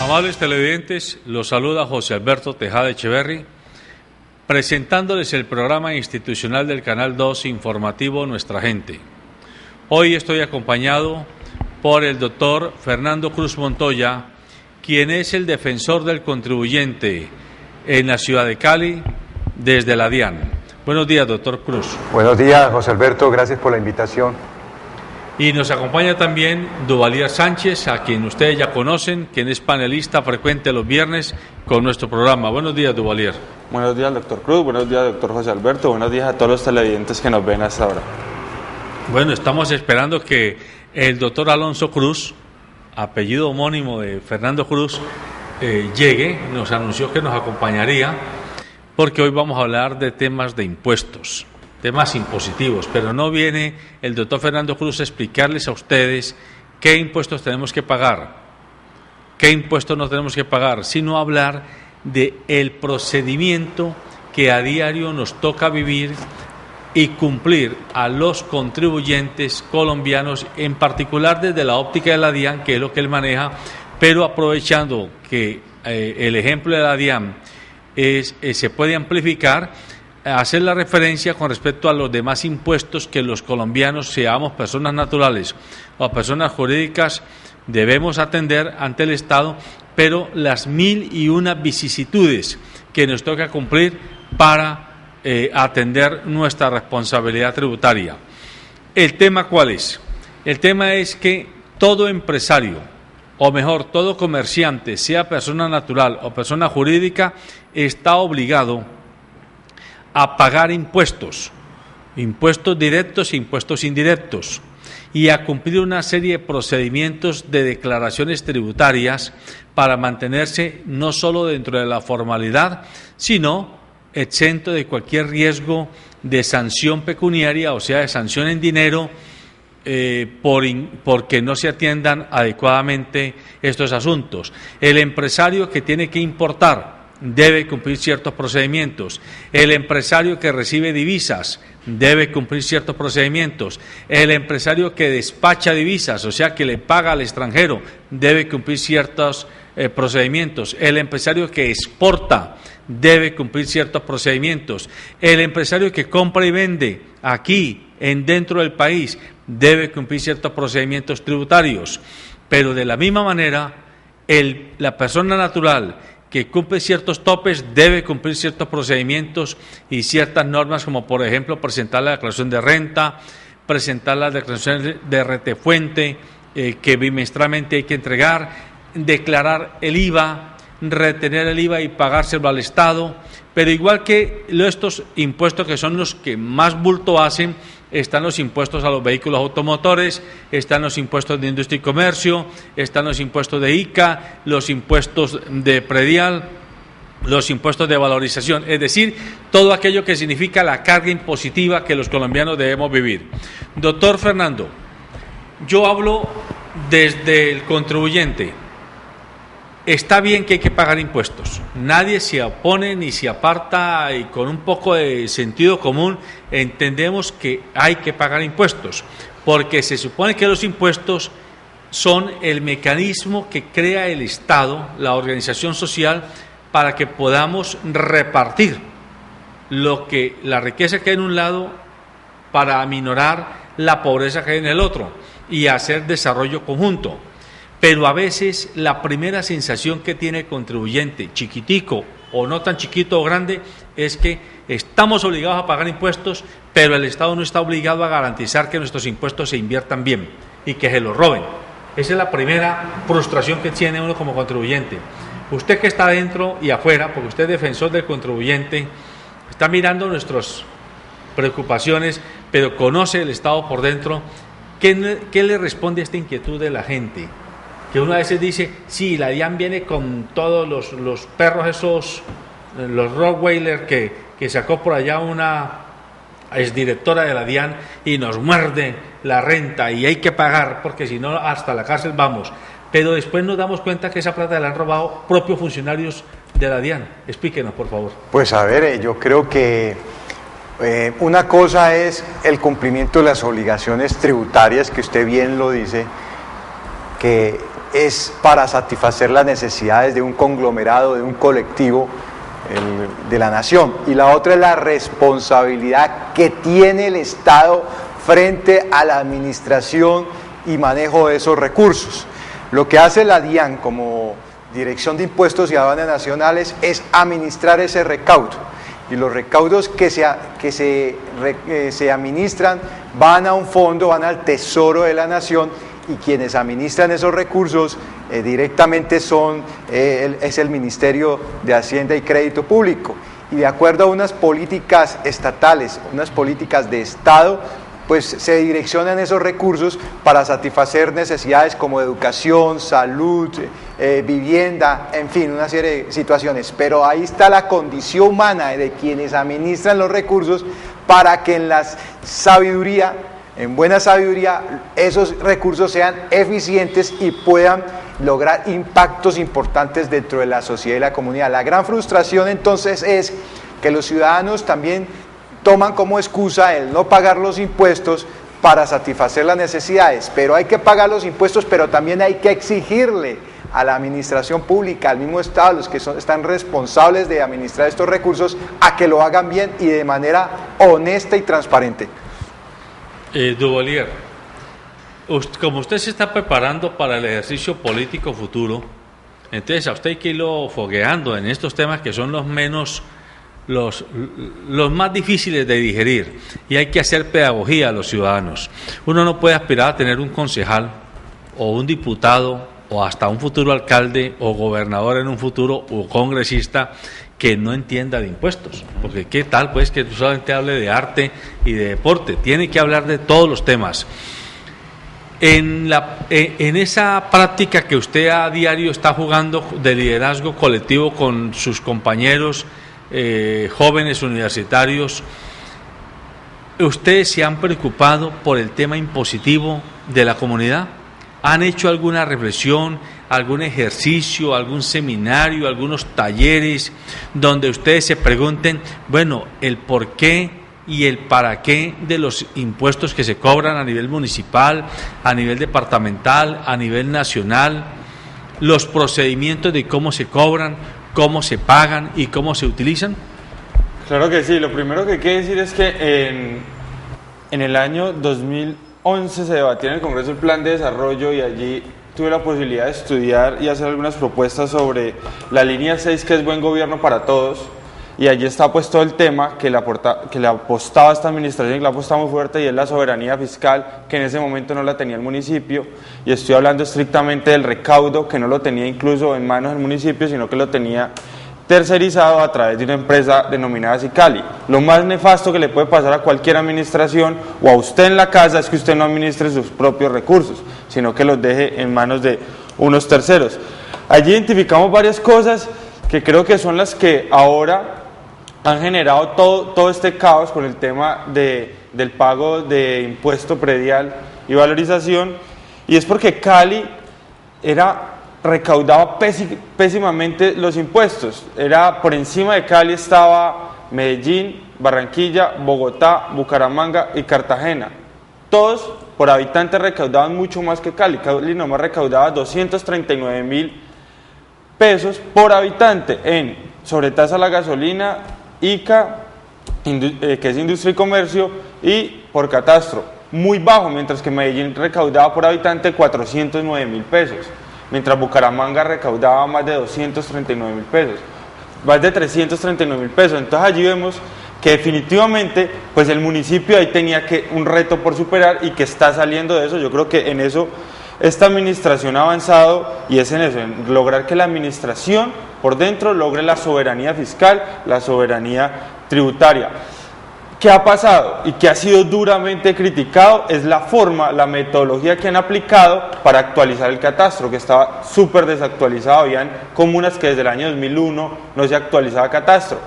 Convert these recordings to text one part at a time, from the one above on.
Amables televidentes, los saluda José Alberto Tejada Echeverry, presentándoles el programa institucional del Canal 2 informativo Nuestra Gente. Hoy estoy acompañado por el doctor Fernando Cruz Montoya, quien es el defensor del contribuyente en la ciudad de Cali desde la DIAN. Buenos días, doctor Cruz. Buenos días, José Alberto, gracias por la invitación. Y nos acompaña también Duvalier Sánchez, a quien ustedes ya conocen, quien es panelista frecuente los viernes con nuestro programa. Buenos días, Duvalier. Buenos días, doctor Cruz. Buenos días, doctor José Alberto. Buenos días a todos los televidentes que nos ven hasta ahora. Bueno, estamos esperando que el doctor Alonso Cruz, apellido homónimo de Fernando Cruz, llegue. Nos anunció que nos acompañaría, porque hoy vamos a hablar de temas de impuestos, temas impositivos, pero no viene el doctor Fernando Cruz a explicarles a ustedes qué impuestos tenemos que pagar, qué impuestos no tenemos que pagar, sino hablar del procedimiento que a diario nos toca vivir y cumplir a los contribuyentes colombianos, en particular desde la óptica de la DIAN, que es lo que él maneja, pero aprovechando que el ejemplo de la DIAN se puede amplificar, hacer la referencia con respecto a los demás impuestos que los colombianos, seamos personas naturales o personas jurídicas, debemos atender ante el Estado, pero las 1001 vicisitudes que nos toca cumplir para atender nuestra responsabilidad tributaria. ¿El tema cuál es? El tema es que todo empresario, o mejor, todo comerciante, sea persona natural o persona jurídica, está obligado a pagar impuestos directos e impuestos indirectos, y a cumplir una serie de procedimientos de declaraciones tributarias para mantenerse no solo dentro de la formalidad, sino exento de cualquier riesgo de sanción pecuniaria, o sea, de sanción en dinero, porque no se atiendan adecuadamente estos asuntos. El empresario que tiene que importar debe cumplir ciertos procedimientos. El empresario que recibe divisas debe cumplir ciertos procedimientos. El empresario que despacha divisas, o sea, que le paga al extranjero, debe cumplir ciertos procedimientos. El empresario que exporta debe cumplir ciertos procedimientos. El empresario que compra y vende aquí, dentro del país, debe cumplir ciertos procedimientos tributarios. Pero de la misma manera, la persona natural que cumple ciertos topes debe cumplir ciertos procedimientos y ciertas normas, como por ejemplo presentar la declaración de renta, presentar la declaración de retefuente que bimestralmente hay que entregar, declarar el IVA, retener el IVA y pagárselo al Estado. Pero igual que estos impuestos, que son los que más bulto hacen, están los impuestos a los vehículos automotores, están los impuestos de industria y comercio, están los impuestos de ICA, los impuestos de predial, los impuestos de valorización, es decir, todo aquello que significa la carga impositiva que los colombianos debemos vivir. Doctor Fernando, yo hablo desde el contribuyente. Está bien que hay que pagar impuestos, nadie se opone ni se aparta, y con un poco de sentido común entendemos que hay que pagar impuestos, porque se supone que los impuestos son el mecanismo que crea el Estado, la organización social, para que podamos repartir la riqueza que hay en un lado para aminorar la pobreza que hay en el otro y hacer desarrollo conjunto. Pero a veces la primera sensación que tiene el contribuyente, chiquitico o no tan chiquito o grande, es que estamos obligados a pagar impuestos, pero el Estado no está obligado a garantizar que nuestros impuestos se inviertan bien y que se los roben. Esa es la primera frustración que tiene uno como contribuyente. Usted que está dentro y afuera, porque usted es defensor del contribuyente, está mirando nuestras preocupaciones, pero conoce el Estado por dentro. ¿Qué le responde a esta inquietud de la gente? Que uno a veces dice, sí, la DIAN viene con todos los perros esos, los Rottweiler que sacó por allá una exdirectora de la DIAN y nos muerde la renta y hay que pagar porque si no hasta la cárcel vamos. Pero después nos damos cuenta que esa plata la han robado propios funcionarios de la DIAN. Explíquenos, por favor. Pues a ver, yo creo que una cosa es el cumplimiento de las obligaciones tributarias, que usted bien lo dice, que es para satisfacer las necesidades de un conglomerado, de un colectivo de la nación, y la otra es la responsabilidad que tiene el Estado frente a la administración y manejo de esos recursos. Lo que hace la DIAN como Dirección de Impuestos y Aduanas Nacionales es administrar ese recaudo, y los recaudos que se administran van a un fondo, van al Tesoro de la Nación, y quienes administran esos recursos directamente es el Ministerio de Hacienda y Crédito Público, y de acuerdo a unas políticas estatales, unas políticas de Estado, pues se direccionan esos recursos para satisfacer necesidades como educación, salud, vivienda, en fin, una serie de situaciones. Pero ahí está la condición humana de quienes administran los recursos para que en buena sabiduría, esos recursos sean eficientes y puedan lograr impactos importantes dentro de la sociedad y la comunidad. La gran frustración entonces es que los ciudadanos también toman como excusa el no pagar los impuestos para satisfacer las necesidades, pero hay que pagar los impuestos, pero también hay que exigirle a la administración pública, al mismo Estado, los que están responsables de administrar estos recursos, a que lo hagan bien y de manera honesta y transparente. Duvalier, como usted se está preparando para el ejercicio político futuro, entonces a usted hay que irlo fogueando en estos temas que son los más difíciles de digerir, y hay que hacer pedagogía a los ciudadanos. Uno no puede aspirar a tener un concejal o un diputado o hasta un futuro alcalde o gobernador en un futuro o congresista que no entienda de impuestos, porque qué tal pues que solamente hable de arte y de deporte, tiene que hablar de todos los temas. En esa práctica que usted a diario está jugando de liderazgo colectivo con sus compañeros jóvenes universitarios, ¿ustedes se han preocupado por el tema impositivo de la comunidad? ¿Han hecho alguna reflexión, algún ejercicio, algún seminario, algunos talleres donde ustedes se pregunten, bueno, el por qué y el para qué de los impuestos que se cobran a nivel municipal, a nivel departamental, a nivel nacional, los procedimientos de cómo se cobran, cómo se pagan y cómo se utilizan? Claro que sí. Lo primero que hay que decir es que en el año 2011 se debatió en el Congreso el Plan de Desarrollo, y allí tuve la posibilidad de estudiar y hacer algunas propuestas sobre la línea 6, que es Buen Gobierno para Todos, y allí está pues todo el tema que le apostaba esta administración, que le apostaba muy fuerte, y es la soberanía fiscal, que en ese momento no la tenía el municipio, y estoy hablando estrictamente del recaudo, que no lo tenía incluso en manos del municipio, sino que lo tenía tercerizado a través de una empresa denominada Sicali. Lo más nefasto que le puede pasar a cualquier administración o a usted en la casa es que usted no administre sus propios recursos, sino que los deje en manos de unos terceros. Allí identificamos varias cosas que creo que son las que ahora han generado todo este caos con el tema del pago de impuesto predial y valorización, y es porque Cali recaudaba pésimamente los impuestos. Por encima de Cali estaba Medellín, Barranquilla, Bogotá, Bucaramanga y Cartagena. Todos por habitante recaudaban mucho más que Cali. Cali nomás recaudaba 239.000 pesos por habitante en sobretasa a la gasolina, ICA, que es Industria y Comercio, y por catastro, muy bajo, mientras que Medellín recaudaba por habitante 409.000 pesos, mientras Bucaramanga recaudaba más de 239.000 pesos, más de 339.000 pesos. Entonces allí vemos que definitivamente pues el municipio ahí tenía un reto por superar, y que está saliendo de eso. Yo creo que en eso esta administración ha avanzado, y es en eso, en lograr que la administración por dentro logre la soberanía fiscal, la soberanía tributaria. ¿Qué ha pasado y que ha sido duramente criticado? Es la forma, la metodología que han aplicado para actualizar el catastro, que estaba súper desactualizado. Habían comunas que desde el año 2001 no se actualizaba catastro,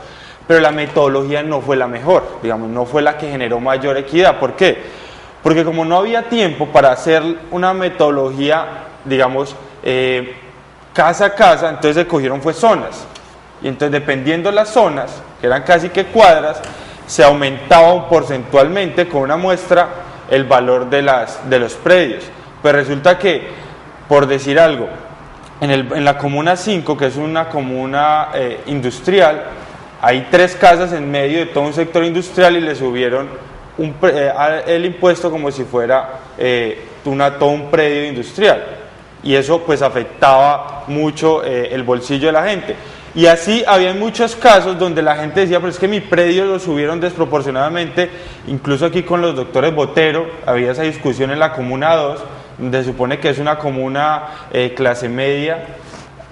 pero la metodología no fue la mejor, digamos, no fue la que generó mayor equidad. ¿Por qué? Porque como no había tiempo para hacer una metodología, digamos, casa a casa, entonces se cogieron fue zonas, y entonces dependiendo de las zonas, que eran casi que cuadras, se aumentaba porcentualmente con una muestra el valor de los predios. Pues resulta que por decir algo, en la comuna 5, que es una comuna industrial, hay 3 casas en medio de todo un sector industrial y le subieron el impuesto como si fuera todo un predio industrial, y eso pues afectaba mucho el bolsillo de la gente. Y así había muchos casos donde la gente decía, pero es que mi predio lo subieron desproporcionadamente. Incluso aquí con los doctores Botero había esa discusión en la comuna 2, donde se supone que es una comuna clase media,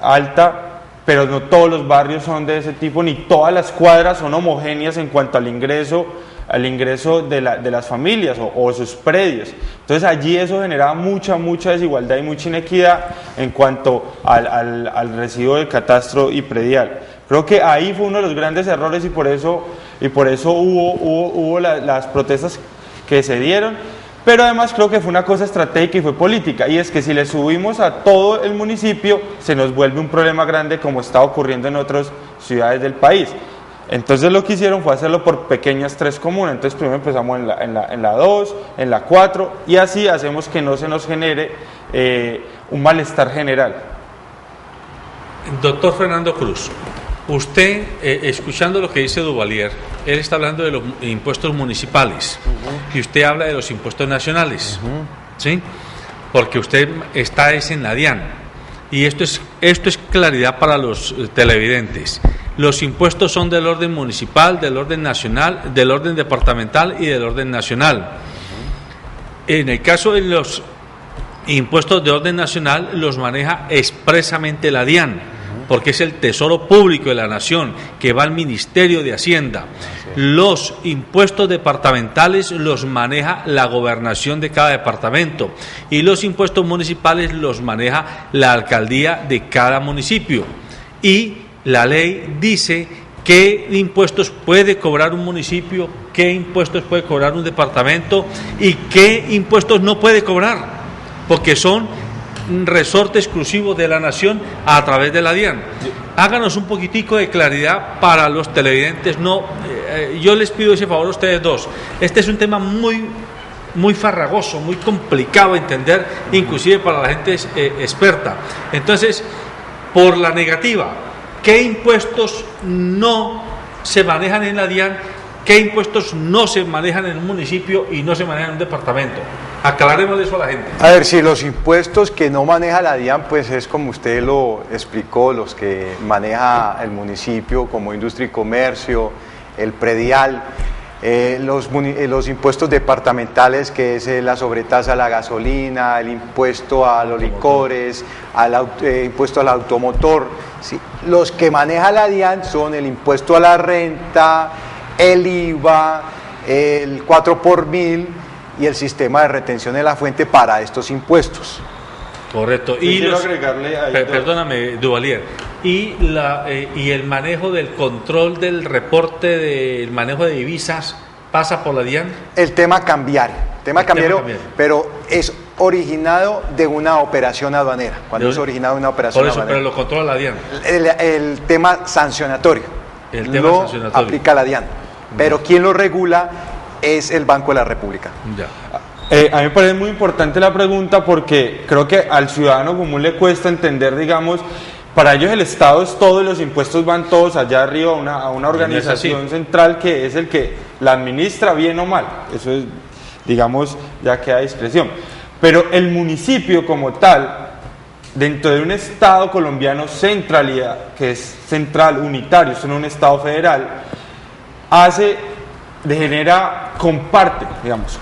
alta, pero no todos los barrios son de ese tipo, ni todas las cuadras son homogéneas en cuanto al ingreso de las familias o sus predios. Entonces allí eso generaba mucha desigualdad y mucha inequidad en cuanto al recibo del catastro y predial. Creo que ahí fue uno de los grandes errores y por eso hubo las protestas que se dieron. Pero además creo que fue una cosa estratégica y fue política, y es que si le subimos a todo el municipio se nos vuelve un problema grande, como está ocurriendo en otras ciudades del país. Entonces lo que hicieron fue hacerlo por pequeñas 3 comunas. Entonces primero empezamos en la 2, en la 4, y así hacemos que no se nos genere un malestar general. Doctor Fernando Cruz, usted, escuchando lo que dice Duvalier, él está hablando de los impuestos municipales, y usted habla de los impuestos nacionales, ¿sí? Porque usted está en la DIAN, y esto es claridad para los televidentes. Los impuestos son del orden municipal, del orden nacional, del orden departamental y del orden nacional. En el caso de los impuestos de orden nacional, los maneja expresamente la DIAN, porque es el tesoro público de la nación que va al Ministerio de Hacienda. Los impuestos departamentales los maneja la gobernación de cada departamento, y los impuestos municipales los maneja la alcaldía de cada municipio. Y la ley dice qué impuestos puede cobrar un municipio, qué impuestos puede cobrar un departamento y qué impuestos no puede cobrar, porque son resorte exclusivo de la nación a través de la DIAN. Háganos un poquitico de claridad para los televidentes. Yo les pido ese favor a ustedes dos. Este es un tema muy farragoso, muy complicado de entender, inclusive para la gente experta. Entonces, por la negativa, ¿qué impuestos no se manejan en la DIAN? ¿Qué impuestos no se manejan en un municipio y no se manejan en un departamento? Aclaremos eso a la gente. A ver, si los impuestos que no maneja la DIAN, pues es como usted lo explicó, los que maneja el municipio, como industria y comercio, el predial, los impuestos departamentales, que es la sobretasa a la gasolina, el impuesto a los licores, impuesto al automotor. ¿Sí? Los que maneja la DIAN son el impuesto a la renta, el IVA, el 4 por mil y el sistema de retención de la fuente para estos impuestos. Correcto. Y quiero agregarle ahí perdóname, Duvalier. Y el manejo del control del reporte del manejo de divisas pasa por la DIAN. El tema cambiario, pero es originado de una operación aduanera. Cuando es originado de una operación por eso, aduanera. pero lo controla la DIAN. El tema sancionatorio. Aplica la DIAN. Pero quien lo regula es el Banco de la República. Ya. A mí me parece muy importante la pregunta, porque creo que al ciudadano común le cuesta entender, digamos, para ellos el Estado es todo y los impuestos van todos allá arriba a una organización central que es el que la administra bien o mal. Eso es, digamos, ya queda a discreción. Pero el municipio como tal, dentro de un Estado colombiano centralidad, que es central, unitario, es un Estado federal,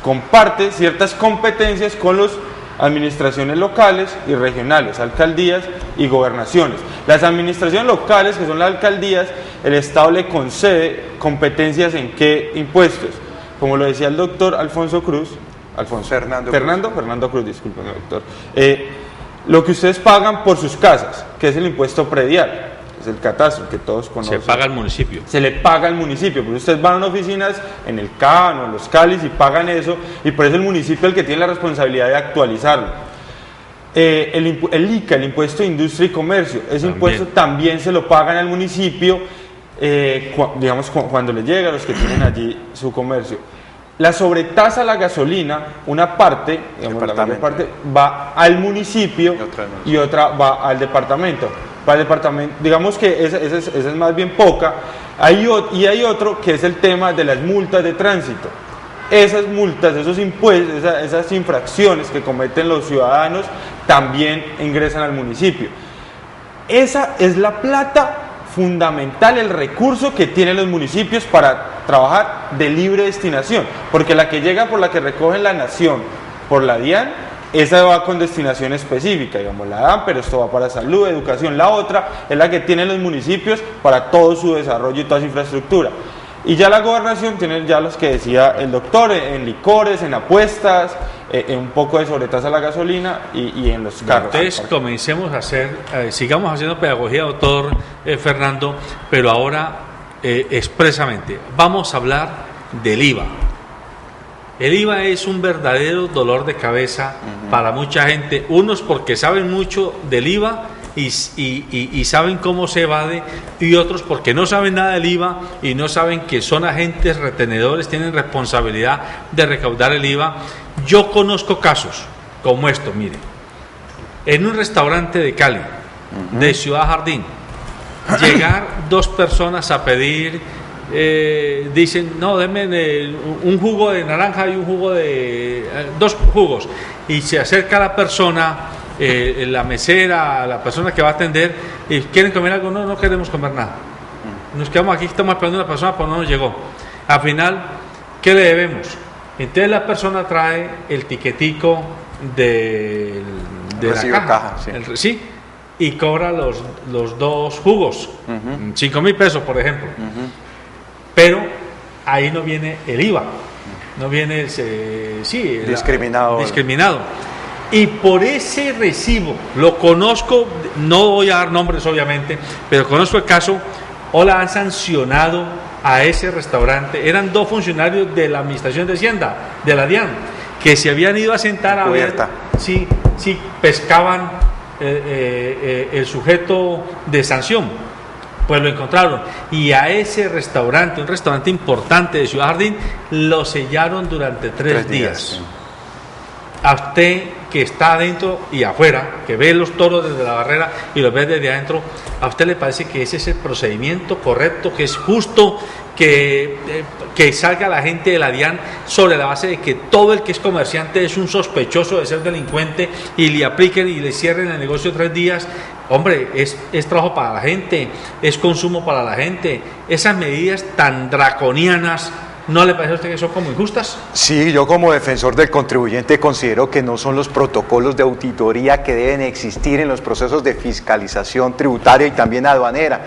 comparte ciertas competencias con las administraciones locales y regionales, alcaldías y gobernaciones. Las administraciones locales, que son las alcaldías, el Estado le concede competencias en qué impuestos. Como lo decía el doctor Fernando Cruz, discúlpeme, doctor. Lo que ustedes pagan por sus casas, que es el impuesto predial, es el catastro que todos conocen. Se paga al municipio. Se le paga al municipio, porque ustedes van a oficinas en el CAN o en los CALIS y pagan eso, y por eso el municipio es el que tiene la responsabilidad de actualizarlo. El ICA, el impuesto de industria y comercio, ese impuesto también se lo pagan al municipio, digamos, cuando le llega a los que tienen allí su comercio. La sobretasa a la gasolina, una parte, digamos, la mayor parte, va al municipio y otra va al departamento. Para el departamento, digamos que esa es más bien poca. Y hay otro que es el tema de las multas de tránsito. Esas multas, esos impuestos, esas infracciones que cometen los ciudadanos también ingresan al municipio. Esa es la plata fundamental, el recurso que tienen los municipios para trabajar de libre destinación, porque la que llega por la que recogen la nación, por la DIAN, esa va con destinación específica, digamos, la dan, pero esto va para salud, educación. La otra es la que tienen los municipios para todo su desarrollo y toda su infraestructura. Y ya la gobernación tiene ya los que decía el doctor, en licores, en apuestas, en un poco de sobretasa a la gasolina y en los carros. Entonces comencemos a hacer, sigamos haciendo pedagogía, doctor Fernando, pero ahora expresamente vamos a hablar del IVA. El IVA es un verdadero dolor de cabeza para mucha gente, unos porque saben mucho del IVA y saben cómo se evade, y otros porque no saben nada del IVA y no saben que son agentes retenedores, tienen responsabilidad de recaudar el IVA. Yo conozco casos como esto, mire, en un restaurante de Cali, de Ciudad Jardín, llegar dos personas a pedir, dicen, no, denme un jugo de naranja y un jugo de, dos jugos, y se acerca la persona, la mesera, la persona que va a atender, y quieren comer algo. No, no queremos comer nada, nos quedamos aquí, estamos esperando a una persona, pero no nos llegó. Al final, ¿qué le debemos? Entonces la persona trae el tiquetico de la caja, sí, y cobra los dos jugos, 5.000 pesos, por ejemplo. Pero ahí no viene el IVA, no viene el discriminado. Y por ese recibo, lo conozco, no voy a dar nombres obviamente, pero conozco el caso, o la han sancionado a ese restaurante. Eran dos funcionarios de la Administración de Hacienda, de la DIAN, que se habían ido a sentar a ver si pescaban el sujeto de sanción. Pues lo encontraron, y a ese restaurante, un restaurante importante de Ciudad Jardín, lo sellaron durante 3 días. Sí. A usted que está adentro y afuera, que ve los toros desde la barrera y los ve desde adentro, ¿a usted le parece que ese es el procedimiento correcto, que es justo que salga la gente de la DIAN sobre la base de que todo el que es comerciante es un sospechoso de ser delincuente y le apliquen y le cierren el negocio 3 días? Hombre, es trabajo para la gente, es consumo para la gente. Esas medidas tan draconianas, ¿no le parece a usted que son como injustas? Sí, yo como defensor del contribuyente considero que no son los protocolos de auditoría que deben existir en los procesos de fiscalización tributaria y también aduanera,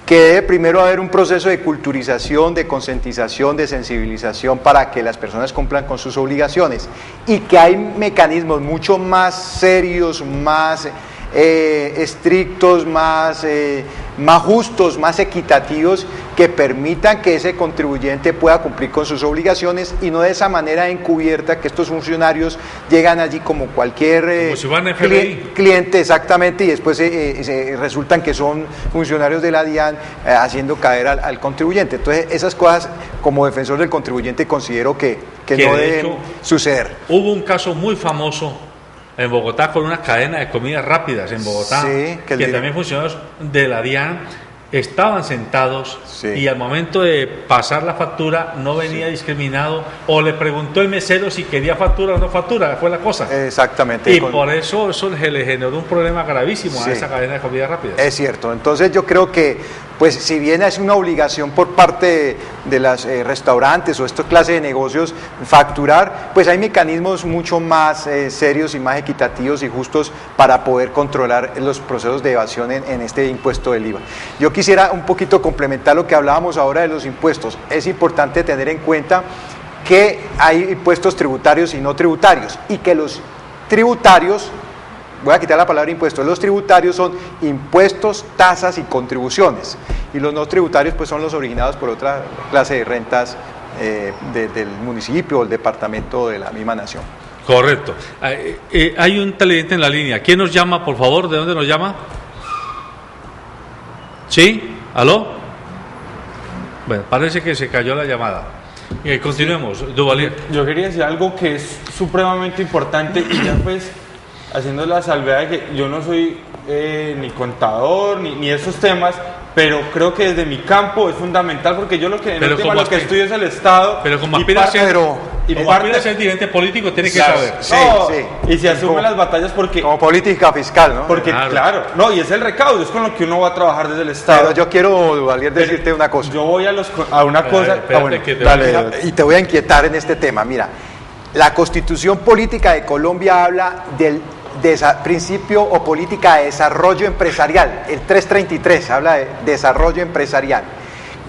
que debe primero haber un proceso de culturización, de concientización, de sensibilización para que las personas cumplan con sus obligaciones, y que hay mecanismos mucho más serios, más estrictos, más justos, más equitativos, que permitan que ese contribuyente pueda cumplir con sus obligaciones, y no de esa manera encubierta que estos funcionarios llegan allí como cualquier como si van a cliente, exactamente, y después resultan que son funcionarios de la DIAN haciendo caer al contribuyente. Entonces esas cosas, como defensor del contribuyente, considero que no deben suceder. Hubo un caso muy famoso en Bogotá con una cadena de comidas rápidas en Bogotá, sí, que también funcionarios de la DIAN estaban sentados, sí, y al momento de pasar la factura no venía discriminado, o le preguntó el mesero si quería factura o no factura, fue la cosa. Exactamente. Y por eso se le generó un problema gravísimo a esa cadena de comidas rápidas. Es cierto. Entonces yo creo que, pues si bien es una obligación por parte de los restaurantes o esta clase de negocios facturar, pues hay mecanismos mucho más serios y más equitativos y justos para poder controlar los procesos de evasión en este impuesto del IVA. Yo quisiera un poquito complementar lo que hablábamos ahora de los impuestos. Es importante tener en cuenta que hay impuestos tributarios y no tributarios, y que los tributarios, voy a quitar la palabra impuestos, los tributarios son impuestos, tasas y contribuciones, y los no tributarios pues son los originados por otra clase de rentas del municipio o el departamento de la misma nación. Correcto. Hay un televidente en la línea. ¿Quién nos llama, por favor? ¿De dónde nos llama? ¿Sí? ¿Aló? Bueno, parece que se cayó la llamada. Continuemos, Duvalier. Yo quería decir algo que es supremamente importante y ya pues haciendo la salvedad de que yo no soy ni contador ni esos temas, pero creo que desde mi campo es fundamental porque yo lo que estudio es el Estado. Pero como aspira a ser dirigente político tiene que saber. Sí. Y se asumen las batallas porque... Como política fiscal, ¿no? Porque claro, no, y es el recaudo, es con lo que uno va a trabajar desde el Estado. Pero yo quiero, Duvalier, decirte una cosa. Yo voy a una cosa... Dale. Y te voy a inquietar en este tema. Mira, la Constitución Política de Colombia habla del principio o política de desarrollo empresarial. El 333 habla de desarrollo empresarial,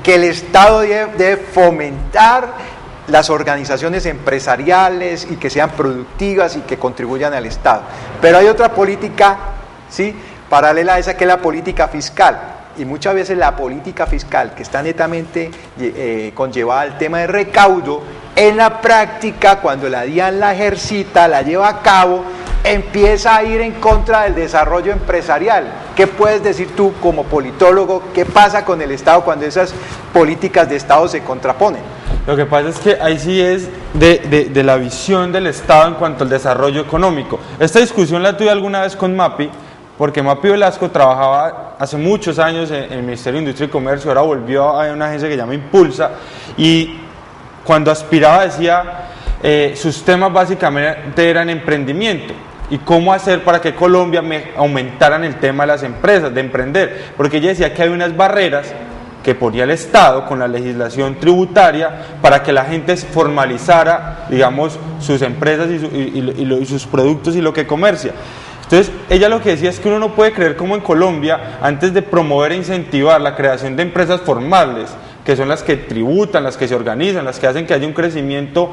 que el Estado debe fomentar las organizaciones empresariales y que sean productivas y que contribuyan al Estado. Pero hay otra política, ¿sí?, paralela a esa, que es la política fiscal. Y muchas veces la política fiscal, que está netamente conllevada al tema de recaudo, en la práctica, cuando la DIAN la ejercita, la lleva a cabo, empieza a ir en contra del desarrollo empresarial. ¿Qué puedes decir tú como politólogo? ¿Qué pasa con el Estado cuando esas políticas de Estado se contraponen? Lo que pasa es que ahí sí es de la visión del Estado en cuanto al desarrollo económico. Esta discusión la tuve alguna vez con MAPI, porque MAPI Velasco trabajaba hace muchos años en el Ministerio de Industria y Comercio, ahora volvió a una agencia que se llama Impulsa, y cuando aspiraba decía, sus temas básicamente eran emprendimiento y cómo hacer para que Colombia aumentaran el tema de las empresas, de emprender, porque ella decía que hay unas barreras que ponía el Estado con la legislación tributaria para que la gente formalizara, digamos, sus empresas y sus productos y lo que comercia. Entonces, ella lo que decía es que uno no puede creer como en Colombia, antes de promover e incentivar la creación de empresas formales, que son las que tributan, las que se organizan, las que hacen que haya un crecimiento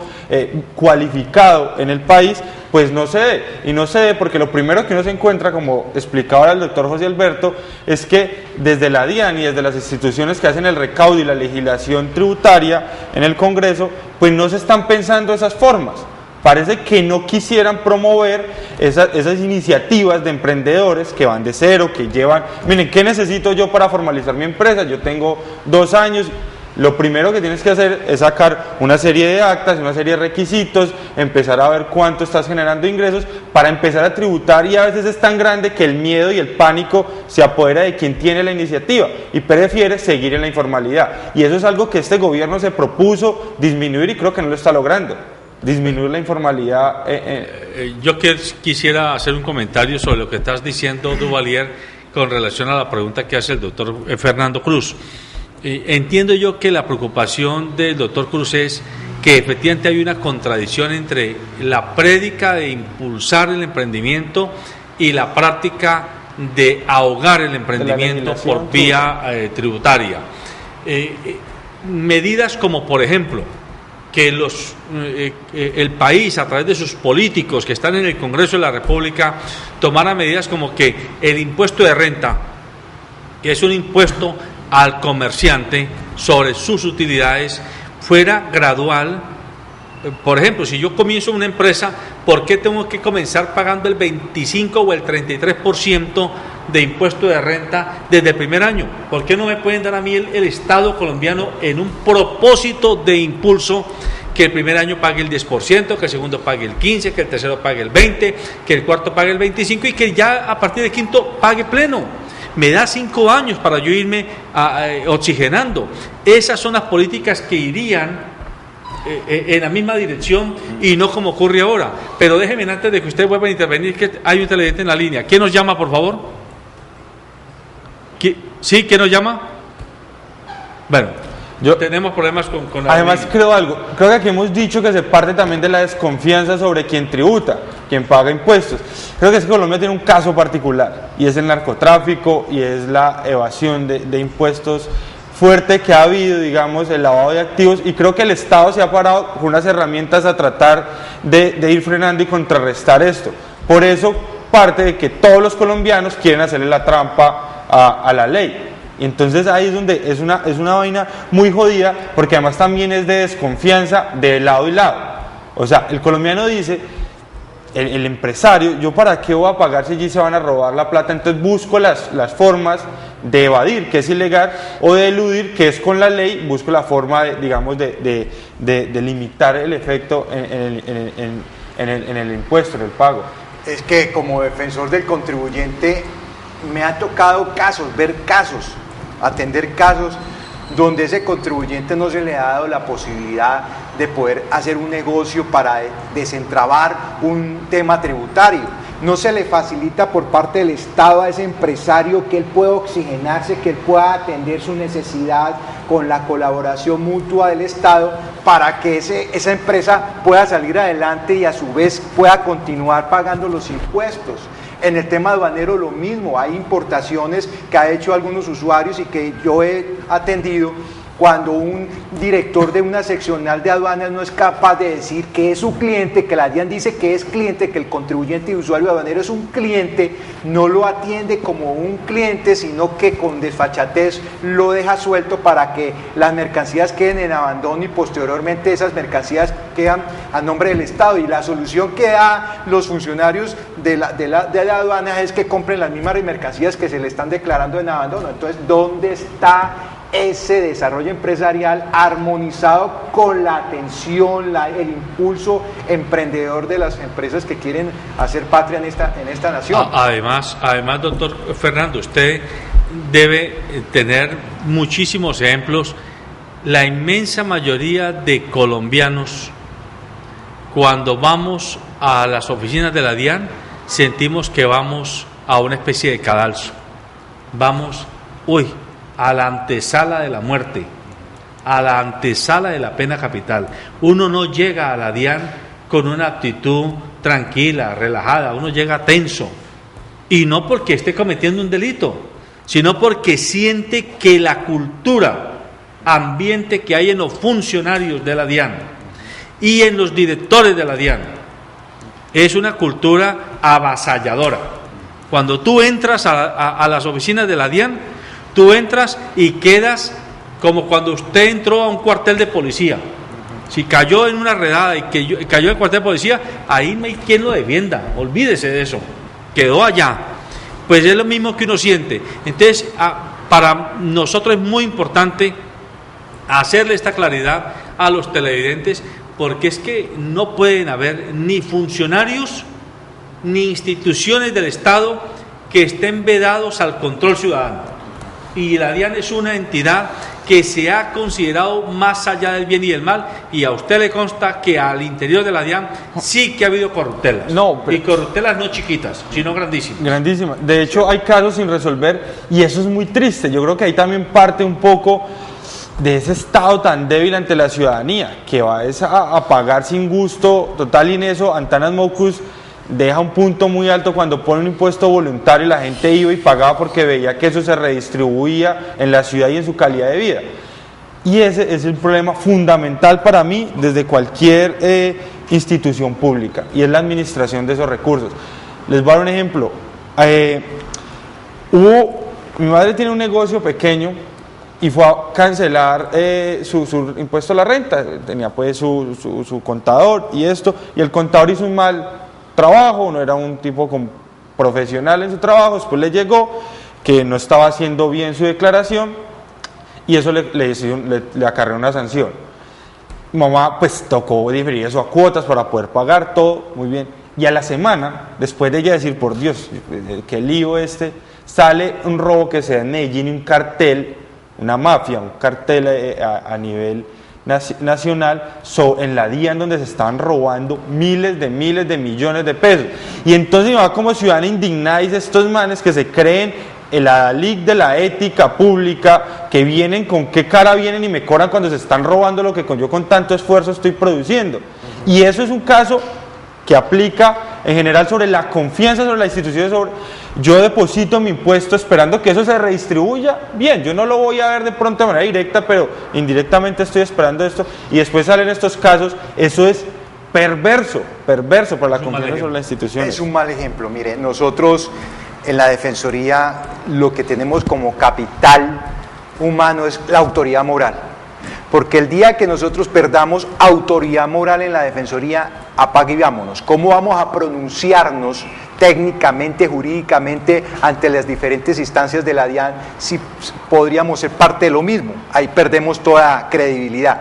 cualificado en el país, pues no se dé. Y no se dé porque lo primero que uno se encuentra, como explicaba ahora el doctor José Alberto, es que desde la DIAN y desde las instituciones que hacen el recaudo y la legislación tributaria en el Congreso, pues no se están pensando esas formas. Parece que no quisieran promover esas iniciativas de emprendedores que van de cero, que llevan, miren, ¿qué necesito yo para formalizar mi empresa? Yo tengo 2 años, lo primero que tienes que hacer es sacar una serie de actas, una serie de requisitos, empezar a ver cuánto estás generando ingresos para empezar a tributar, y a veces es tan grande que el miedo y el pánico se apodera de quien tiene la iniciativa y prefiere seguir en la informalidad. Y eso es algo que este gobierno se propuso disminuir y creo que no lo está logrando. Disminuir la informalidad. Yo quisiera hacer un comentario sobre lo que estás diciendo, Duvalier, con relación a la pregunta que hace el doctor Fernando Cruz. Entiendo yo que la preocupación del doctor Cruz es que efectivamente hay una contradicción entre la prédica de impulsar el emprendimiento y la práctica de ahogar el emprendimiento por vía tributaria. Medidas como, por ejemplo, que el país, a través de sus políticos que están en el Congreso de la República, tomara medidas como que el impuesto de renta, que es un impuesto al comerciante sobre sus utilidades, fuera gradual. Por ejemplo, si yo comienzo una empresa, ¿por qué tengo que comenzar pagando el 25 o el 33% de impuesto de renta desde el primer año? ¿Por qué no me pueden dar a mí el Estado colombiano en un propósito de impulso, que el primer año pague el 10%, que el segundo pague el 15%, que el tercero pague el 20%, que el cuarto pague el 25% y que ya a partir del quinto pague pleno? Me da 5 años para yo irme oxigenando. Esas son las políticas que irían en la misma dirección y no como ocurre ahora. Pero déjeme, antes de que usted vuelva a intervenir, que hay un televidente en la línea. ¿Quién nos llama, por favor? ¿Sí? ¿Quién nos llama? Bueno, tenemos problemas con la además línea. Creo que aquí hemos dicho que se parte también de la desconfianza sobre quien tributa, quien paga impuestos. Creo que es que Colombia tiene un caso particular, y es el narcotráfico, y es la evasión de impuestos fuerte que ha habido, digamos, el lavado de activos, y creo que el Estado se ha parado con unas herramientas a tratar de ir frenando y contrarrestar esto. Por eso parte de que todos los colombianos quieren hacerle la trampa a la ley. Y entonces ahí es donde es una vaina muy jodida, porque además también es de desconfianza de lado y lado. O sea, el colombiano dice, el empresario, ¿yo para qué voy a pagar si allí se van a robar la plata? Entonces busco las formas de evadir, que es ilegal, o de eludir, que es con la ley, busco la forma, de limitar el efecto en el impuesto, en el pago. Es que como defensor del contribuyente me ha tocado casos, ver casos, atender casos donde ese contribuyente no se le ha dado la posibilidad de poder hacer un negocio para desentrabar un tema tributario. No se le facilita por parte del Estado a ese empresario que él pueda oxigenarse, que él pueda atender su necesidad con la colaboración mutua del Estado para que esa empresa pueda salir adelante y a su vez pueda continuar pagando los impuestos. En el tema aduanero lo mismo, hay importaciones que ha hecho algunos usuarios y que yo he atendido cuando un director de una seccional de aduanas no es capaz de decir que es su cliente, que la DIAN dice que es cliente, que el contribuyente y usuario aduanero es un cliente, no lo atiende como un cliente, sino que con desfachatez lo deja suelto para que las mercancías queden en abandono y posteriormente esas mercancías quedan a nombre del Estado. Y la solución que da los funcionarios de la aduana es que compren las mismas mercancías que se le están declarando en abandono. Entonces, ¿dónde está ese desarrollo empresarial armonizado con la atención, el impulso emprendedor de las empresas que quieren hacer patria en esta nación? Además, doctor Fernando, usted debe tener muchísimos ejemplos. La inmensa mayoría de colombianos, cuando vamos a las oficinas de la DIAN, sentimos que vamos a una especie de cadalso. Vamos, a la antesala de la muerte, a la antesala de la pena capital. Uno no llega a la DIAN con una actitud tranquila, relajada, uno llega tenso, y no porque esté cometiendo un delito, sino porque siente que la cultura ambiente que hay en los funcionarios de la DIAN y en los directores de la DIAN es una cultura avasalladora. Cuando tú entras a las oficinas de la DIAN, tú entras y quedas como cuando usted entró a un cuartel de policía. Si cayó en una redada y cayó en el cuartel de policía, ahí no hay quien lo defienda, olvídese de eso, quedó allá. Pues es lo mismo que uno siente. Entonces, para nosotros es muy importante hacerle esta claridad a los televidentes, porque es que no pueden haber ni funcionarios ni instituciones del Estado que estén vedados al control ciudadano. Y la DIAN es una entidad que se ha considerado más allá del bien y del mal, y a usted le consta que al interior de la DIAN sí que ha habido corruptelas, y corruptelas no chiquitas, sino grandísimas. Grandísimas. De hecho, hay casos sin resolver, y eso es muy triste. Yo creo que ahí también parte un poco de ese Estado tan débil ante la ciudadanía, que va a pagar sin gusto total. Y en eso Antanas Mocus deja un punto muy alto cuando pone un impuesto voluntario y la gente iba y pagaba porque veía que eso se redistribuía en la ciudad y en su calidad de vida. Y ese es el problema fundamental para mí desde cualquier institución pública, y es la administración de esos recursos. Les voy a dar un ejemplo. Mi madre tiene un negocio pequeño y fue a cancelar su impuesto a la renta. Tenía pues su contador y esto, y el contador hizo un mal trabajo, no era un tipo profesional en su trabajo. Después le llegó que no estaba haciendo bien su declaración y eso le acarreó una sanción. Mi mamá pues tocó diferir eso a cuotas para poder pagar todo, muy bien. Y a la semana, después de ella decir, por Dios, qué lío sale un robo que se da en Medellín, un cartel, una mafia, un cartel a nivel nacional en la DIAN, donde se estaban robando miles de millones de pesos. Y entonces mi mamá, como ciudadana indignada, dice: estos manes que se creen el adalic de la ética pública, que vienen, con qué cara vienen y me cobran cuando se están robando lo que yo con tanto esfuerzo estoy produciendo. Y eso es un caso que aplica en general sobre la confianza sobre la institución. Yo deposito mi impuesto esperando que eso se redistribuya bien, yo no lo voy a ver de pronto de manera directa, pero indirectamente estoy esperando esto, y después salen estos casos. Eso es perverso para la confianza sobre la institución. Es un mal ejemplo. Mire, nosotros en la Defensoría lo que tenemos como capital humano es la autoridad moral, porque el día que nosotros perdamos autoridad moral en la Defensoría, apague y vámonos. ¿Cómo vamos a pronunciarnos técnicamente, jurídicamente, ante las diferentes instancias de la DIAN, si podríamos ser parte de lo mismo. Ahí perdemos toda credibilidad.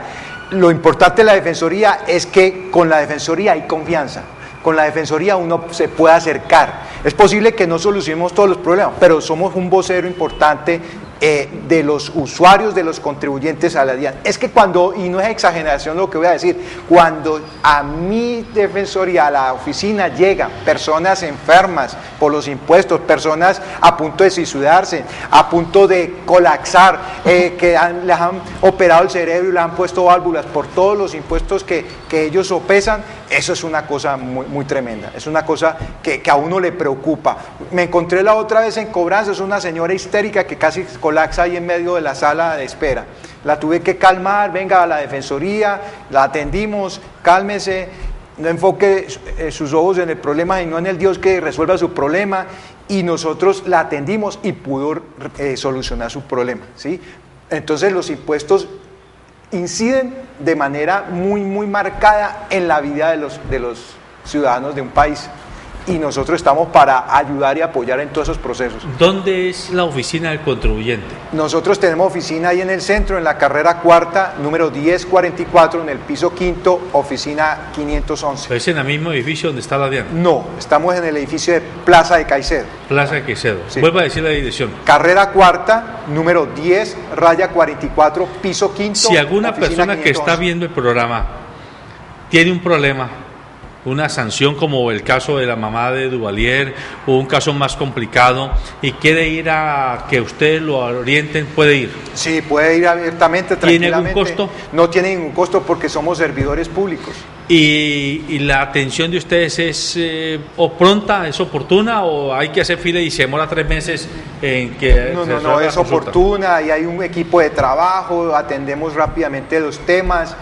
Lo importante de la Defensoría es que con la Defensoría hay confianza. Con la Defensoría uno se puede acercar. Es posible que no solucionemos todos los problemas, pero somos un vocero importante de los usuarios, de los contribuyentes a la DIAN. Es que cuando, y no es exageración lo que voy a decir, cuando a mi Defensoría, a la oficina llegan personas enfermas por los impuestos, personas a punto de suicidarse, a punto de colapsar, que les han operado el cerebro y les han puesto válvulas por todos los impuestos que ellos sopesan, eso es una cosa muy, muy tremenda, es una cosa que a uno le preocupa. Me encontré la otra vez en cobranza, es una señora histérica que casi colapsa ahí en medio de la sala de espera. La tuve que calmar, venga a la Defensoría, la atendimos, cálmese, no enfoque sus ojos en el problema y no en el Dios que resuelva su problema, y nosotros la atendimos y pudo solucionar su problema, ¿sí? Entonces los impuestos inciden de manera muy, muy marcada en la vida de los ciudadanos de un país, y nosotros estamos para ayudar y apoyar en todos esos procesos. ¿Dónde es la oficina del contribuyente? Nosotros tenemos oficina ahí en el centro, en la carrera cuarta, número 1044, en el piso quinto, oficina 511. ¿Es en el mismo edificio donde está la DIAN? No, estamos en el edificio de Plaza de Caicedo. Plaza de Caicedo. Sí. Vuelva a decir la dirección. Carrera cuarta, número 10/44, piso quinto. Si alguna oficina persona que 511. está viendo el programa tiene un problema, una sanción como el caso de la mamá de Duvalier o un caso más complicado y quiere ir a que ustedes lo orienten, puede ir. Sí, puede ir abiertamente, ¿Tiene tranquilamente. algún costo? No tiene ningún costo porque somos servidores públicos. ¿Y la atención de ustedes es o pronta, es oportuna, o hay que hacer fila y se demora 3 meses en que No, se no, resuelva no, la es consulta? oportuna y hay un equipo de trabajo, atendemos rápidamente los temas,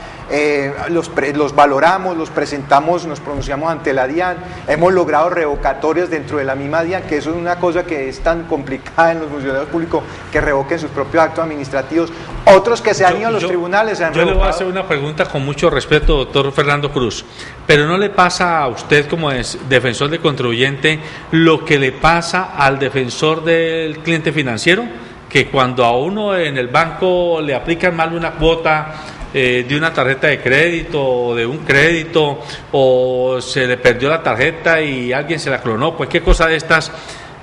los valoramos, los presentamos, nos pronunciamos ante la DIAN, hemos logrado revocatorias dentro de la misma DIAN, que eso es una cosa que es tan complicada en los funcionarios públicos, que revoquen sus propios actos administrativos, otros que se han ido a los tribunales se han Yo le voy a revocado. hacer una pregunta con mucho respeto, doctor Fernando Cruz, pero ¿no le pasa a usted como defensor del contribuyente lo que le pasa al defensor del cliente financiero? Que cuando a uno en el banco le aplican mal una cuota de una tarjeta de crédito o de un crédito, o se le perdió la tarjeta y alguien se la clonó, cualquier cosa de estas,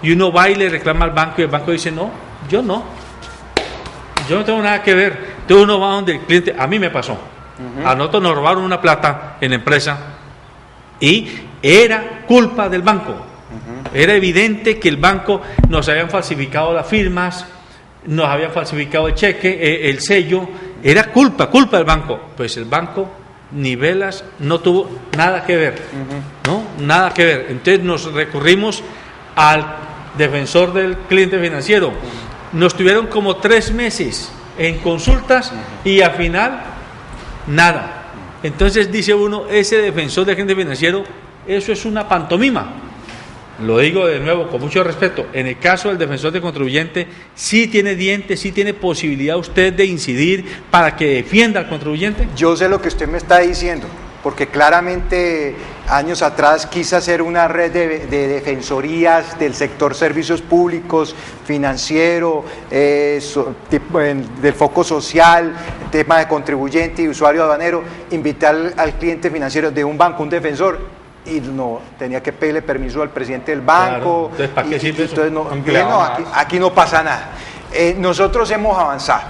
y uno va y le reclama al banco y el banco dice no tengo nada que ver. Entonces uno va donde el cliente, a mí me pasó, a nosotros nos robaron una plata en la empresa y era culpa del banco. Era evidente que el banco nos habían falsificado las firmas, nos habían falsificado el cheque, el sello, era culpa del banco. Pues el banco, ni velas, no tuvo nada que ver, ¿no? Nada que ver. Entonces nos recurrimos al defensor del cliente financiero. Nos tuvieron como 3 meses en consultas y al final, nada. Entonces dice uno, ese defensor del cliente financiero, eso es una pantomima. Lo digo de nuevo con mucho respeto, en el caso del defensor del contribuyente, sí tiene dientes, sí tiene posibilidad usted de incidir para que defienda al contribuyente. Yo sé lo que usted me está diciendo, porque claramente años atrás quise hacer una red de defensorías del sector servicios públicos, financiero, del foco social, tema de contribuyente y usuario aduanero, invitar al cliente financiero de un banco, un defensor, y no, tenía que pedirle permiso al presidente del banco. Claro. Entonces, ¿para qué sirve eso? Entonces aquí no pasa nada. Nosotros hemos avanzado,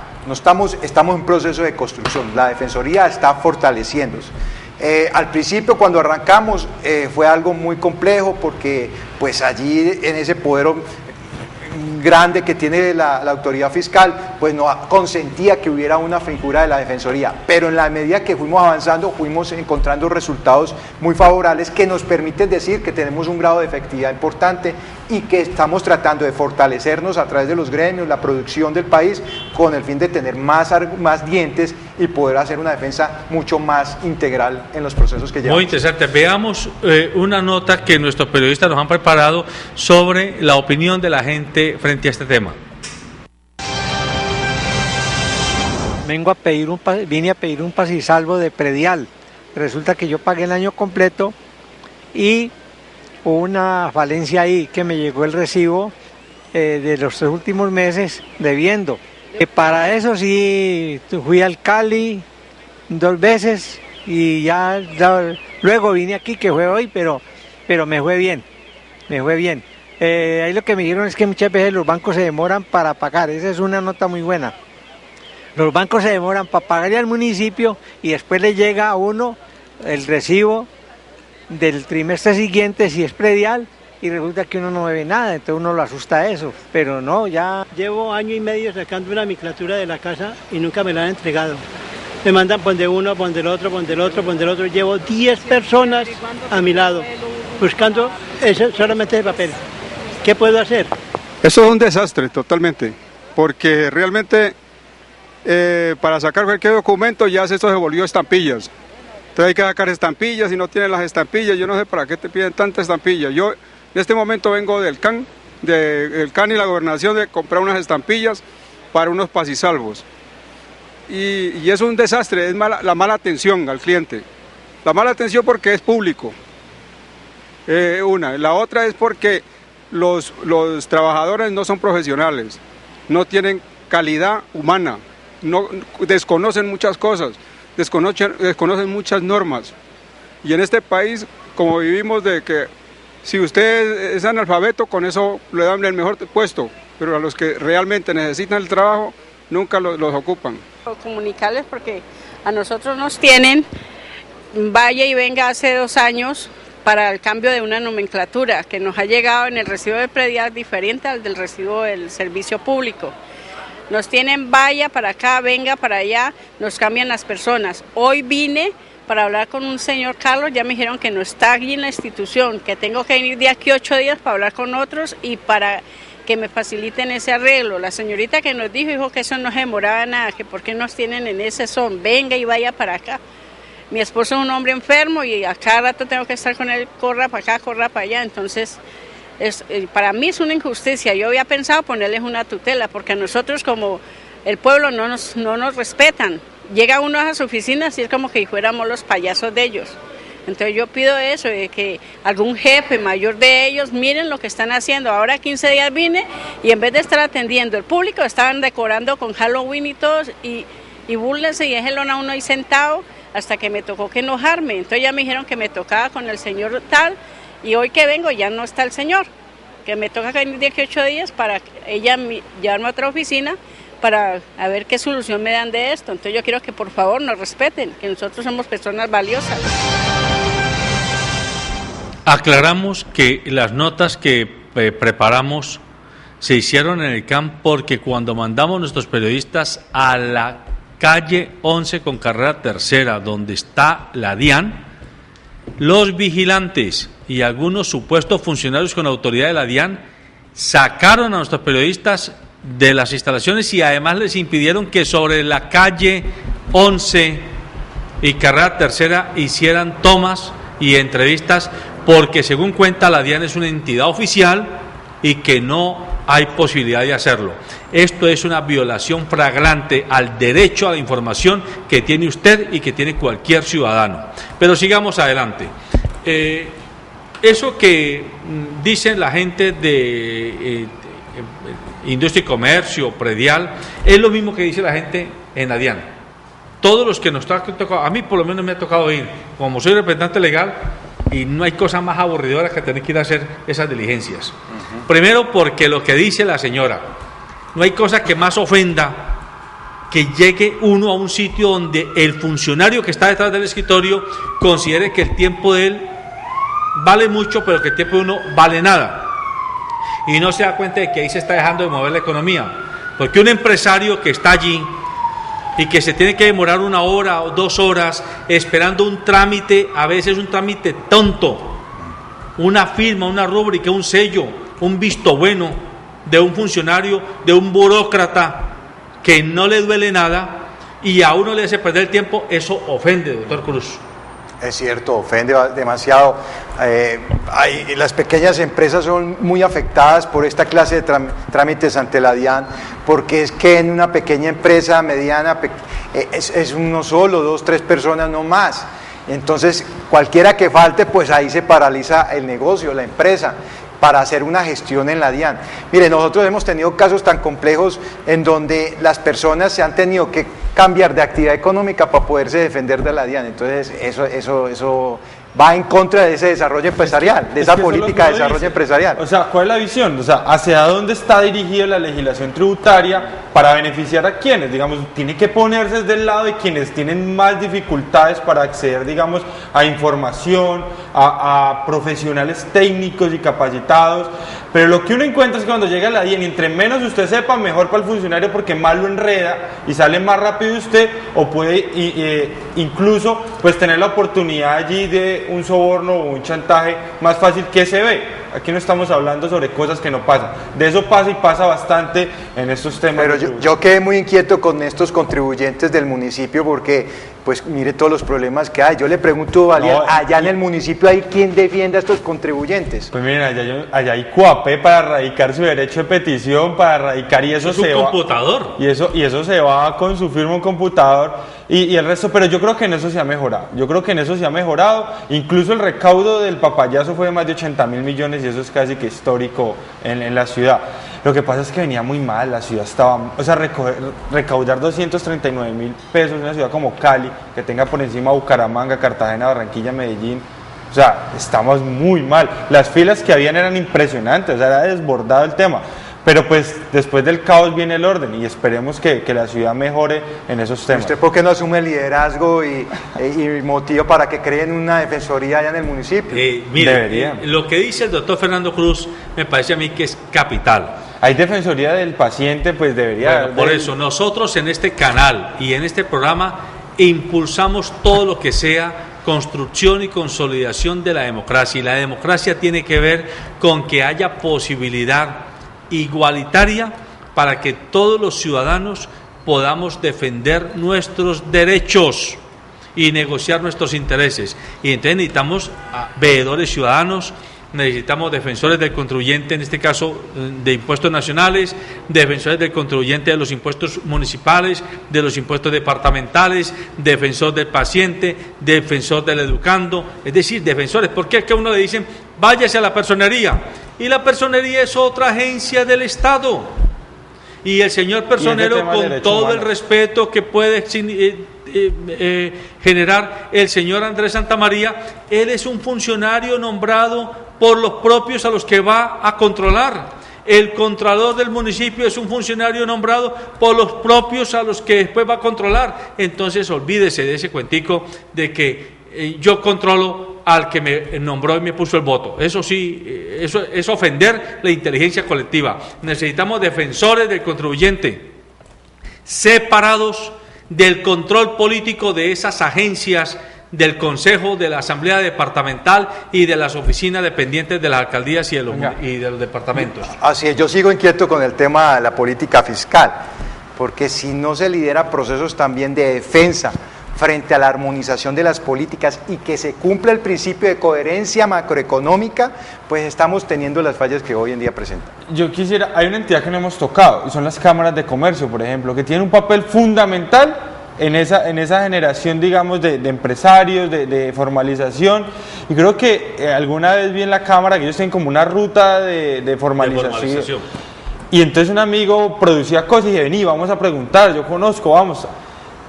estamos en proceso de construcción, la Defensoría está fortaleciéndose. Al principio, cuando arrancamos, fue algo muy complejo porque pues allí en ese poder grande que tiene la autoridad fiscal, pues no consentía que hubiera una figura de la Defensoría, pero en la medida que fuimos avanzando, fuimos encontrando resultados muy favorables que nos permiten decir que tenemos un grado de efectividad importante y que estamos tratando de fortalecernos a través de los gremios, la producción del país, con el fin de tener más dientes y poder hacer una defensa mucho más integral en los procesos que llevamos. Muy interesante. Veamos una nota que nuestros periodistas nos han preparado sobre la opinión de la gente frente a este tema. Vine a pedir un pasisalvo de predial. Resulta que yo pagué el año completo y hubo una falencia ahí que me llegó el recibo de los 3 últimos meses debiendo. Para eso sí fui al Cali 2 veces y ya luego vine aquí, que fue hoy, pero me fue bien, ahí lo que me dijeron es que muchas veces los bancos se demoran para pagar, esa es una nota muy buena. Los bancos se demoran para pagarle al municipio y después le llega a uno el recibo del trimestre siguiente si es predial y resulta que uno no ve nada, entonces uno lo asusta a eso, pero no, ya... Llevo 1 año y medio sacando una nomenclatura de la casa y nunca me la han entregado. Me mandan pon de uno, pon del otro, pon del otro, pon del otro. Llevo 10 personas a mi lado buscando solamente ese papel. ¿Qué puedo hacer? Eso es un desastre totalmente, porque realmente para sacar cualquier documento ya esto se volvió estampillas. Entonces hay que sacar estampillas y no tienen las estampillas. Yo no sé para qué te piden tantas estampillas. Yo en este momento vengo del CAN y la gobernación de comprar unas estampillas para unos pasisalvos. Y es un desastre, es la mala atención al cliente. La mala atención porque es público. La otra es porque los trabajadores no son profesionales, no tienen calidad humana, desconocen muchas cosas, desconocen muchas normas. Y en este país, como vivimos de que si usted es analfabeto, con eso le dan el mejor puesto, pero a los que realmente necesitan el trabajo, nunca los ocupan. Comunicarles porque a nosotros nos tienen, vaya y venga hace 2 años para el cambio de una nomenclatura que nos ha llegado en el recibo de predial diferente al del recibo del servicio público. Nos tienen vaya para acá, venga para allá, nos cambian las personas. Hoy vine para hablar con un señor Carlos, ya me dijeron que no está allí en la institución, que tengo que venir de aquí 8 días para hablar con otros y para que me faciliten ese arreglo. La señorita que nos dijo que eso no se demoraba nada, que por qué nos tienen en ese son, venga y vaya para acá. Mi esposo es un hombre enfermo y a cada rato tengo que estar con él, corra para acá, corra para allá, entonces para mí es una injusticia. Yo había pensado ponerles una tutela, porque a nosotros como el pueblo no nos respetan. Llega uno a las oficinas y es como que fuéramos los payasos de ellos. Entonces yo pido eso, de que algún jefe mayor de ellos miren lo que están haciendo. Ahora 15 días vine y en vez de estar atendiendo el público, estaban decorando con Halloween y todos, y búrlense y déjenlo a uno ahí sentado, hasta que me tocó que enojarme. Entonces ya me dijeron que me tocaba con el señor tal, y hoy que vengo ya no está el señor, que me toca venir 18 días para ella llevarme a otra oficina para a ver qué solución me dan de esto. Entonces yo quiero que por favor nos respeten, que nosotros somos personas valiosas. Aclaramos que las notas que preparamos se hicieron en el CAN porque cuando mandamos nuestros periodistas a la calle 11 con carrera tercera, donde está la DIAN, los vigilantes y algunos supuestos funcionarios con autoridad de la DIAN sacaron a nuestros periodistas de las instalaciones y además les impidieron que sobre la calle 11 y carrera tercera hicieran tomas y entrevistas, porque según cuenta la DIAN es una entidad oficial y que no hay posibilidad de hacerlo. Esto es una violación flagrante al derecho a la información que tiene usted y que tiene cualquier ciudadano. Pero sigamos adelante. Eso que dicen la gente de Industria y Comercio, Predial, es lo mismo que dice la gente en la DIAN. Todos los que nos tocado, a mí por lo menos me ha tocado ir, como soy representante legal, y no hay cosa más aburridora que tener que ir a hacer esas diligencias. Primero porque lo que dice la señora, no hay cosa que más ofenda que llegue uno a un sitio donde el funcionario que está detrás del escritorio considere que el tiempo de él vale mucho, pero que el tiempo de uno vale nada. Y no se da cuenta de que ahí se está dejando de mover la economía. Porque un empresario que está allí y que se tiene que demorar 1 hora o 2 horas esperando un trámite, a veces un trámite tonto, una firma, una rúbrica, un sello, un visto bueno de un funcionario, de un burócrata que no le duele nada y a uno le hace perder el tiempo, eso ofende, doctor Cruz. Es cierto, ofende demasiado. Las pequeñas empresas son muy afectadas por esta clase de trámites ante la DIAN, porque es que en una pequeña empresa mediana es uno solo, 2, 3 personas, no más. Entonces, cualquiera que falte, pues ahí se paraliza el negocio, la empresa, para hacer una gestión en la DIAN. Mire, nosotros hemos tenido casos tan complejos en donde las personas se han tenido que cambiar de actividad económica para poderse defender de la DIAN. Entonces, eso va en contra de ese desarrollo empresarial, de esa política de desarrollo empresarial. O sea, ¿cuál es la visión? O sea, ¿hacia dónde está dirigida la legislación tributaria para beneficiar a quienes? Digamos, tiene que ponerse del lado de quienes tienen más dificultades para acceder, digamos, a información, a profesionales técnicos y capacitados. Pero lo que uno encuentra es que cuando llega a la DIAN, entre menos usted sepa, mejor para el funcionario, porque más lo enreda y sale más rápido de usted, o puede incluso pues tener la oportunidad allí de un soborno o un chantaje más fácil que se ve. Aquí no estamos hablando sobre cosas que no pasan. De eso pasa y pasa bastante en estos temas. Pero yo quedé muy inquieto con estos contribuyentes del municipio porque, pues mire todos los problemas que hay. Yo le pregunto, allá en el municipio hay quien defienda a estos contribuyentes. Pues miren, allá hay CUAPE para erradicar su derecho de petición, para erradicar, y eso se va. Computador. Y eso se va con su firma un computador. Y el resto, pero yo creo que en eso se ha mejorado. Incluso el recaudo del papayazo fue de más de 80.000 millones y eso es casi que histórico en la ciudad. Lo que pasa es que venía muy mal, la ciudad estaba, o sea, recaudar 239.000 pesos en una ciudad como Cali, que tenga por encima Bucaramanga, Cartagena, Barranquilla, Medellín, o sea, estamos muy mal. Las filas que habían eran impresionantes, o sea, era desbordado el tema. Pero pues después del caos viene el orden y esperemos que la ciudad mejore en esos temas. ¿Usted por qué no asume el liderazgo y motivo para que creen una defensoría allá en el municipio? Mire, lo que dice el doctor Fernando Cruz me parece a mí que es capital. Hay defensoría del paciente, pues debería... Bueno, por eso nosotros en este canal y en este programa impulsamos todo lo que sea construcción y consolidación de la democracia. Y la democracia tiene que ver con que haya posibilidad igualitaria para que todos los ciudadanos podamos defender nuestros derechos y negociar nuestros intereses. Y entonces necesitamos veedores ciudadanos, necesitamos defensores del contribuyente, en este caso de impuestos nacionales, defensores del contribuyente de los impuestos municipales, de los impuestos departamentales, defensor del paciente, defensor del educando, es decir, defensores, porque es que a uno le dicen, váyase a la personería, y la personería es otra agencia del Estado, y el señor personero, con todo el respeto que puede generar el señor Andrés Santamaría, él es un funcionario nombrado por los propios a los que va a controlar. El contralor del municipio es un funcionario nombrado por los propios a los que después va a controlar. Entonces olvídese de ese cuentico de que yo controlo al que me nombró y me puso el voto. Eso sí, eso es ofender la inteligencia colectiva. Necesitamos defensores del contribuyente separados del control político de esas agencias, del Consejo, de la Asamblea Departamental y de las oficinas dependientes de las alcaldías y de los departamentos. Así es, yo sigo inquieto con el tema de la política fiscal, porque si no se lidera procesos también de defensa frente a la armonización de las políticas y que se cumpla el principio de coherencia macroeconómica, pues estamos teniendo las fallas que hoy en día presentan. Yo quisiera, hay una entidad que no hemos tocado, y son las cámaras de comercio, por ejemplo, que tienen un papel fundamental en esa generación, digamos, de empresarios, de formalización, y creo que alguna vez vi en la cámara que ellos tienen como una ruta de formalización. Y entonces un amigo producía cosas y dije, vení, vamos a preguntar, yo conozco, vamos.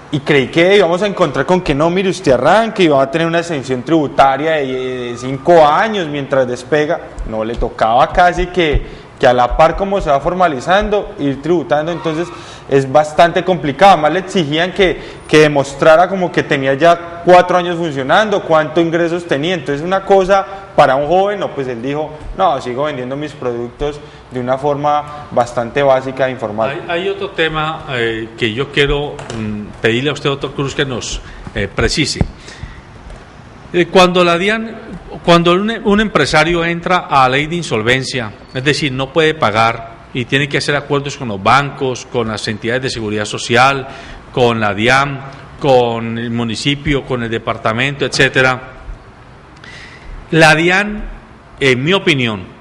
Y creí que íbamos a encontrar con que no, mire, usted arranque y va a tener una exención tributaria de 5 años mientras despega. No, le tocaba casi que a la par como se va formalizando, ir tributando, entonces es bastante complicado. Además le exigían que demostrara como que tenía ya 4 años funcionando, cuántos ingresos tenía. Entonces una cosa para un joven, no, pues él dijo, no, sigo vendiendo mis productos de una forma bastante básica e informal. Hay otro tema que yo quiero pedirle a usted, doctor Cruz, que nos precise. Cuando la DIAN, cuando un empresario entra a ley de insolvencia, es decir, no puede pagar y tiene que hacer acuerdos con los bancos, con las entidades de seguridad social, con la DIAN, con el municipio, con el departamento, etcétera. La DIAN, en mi opinión,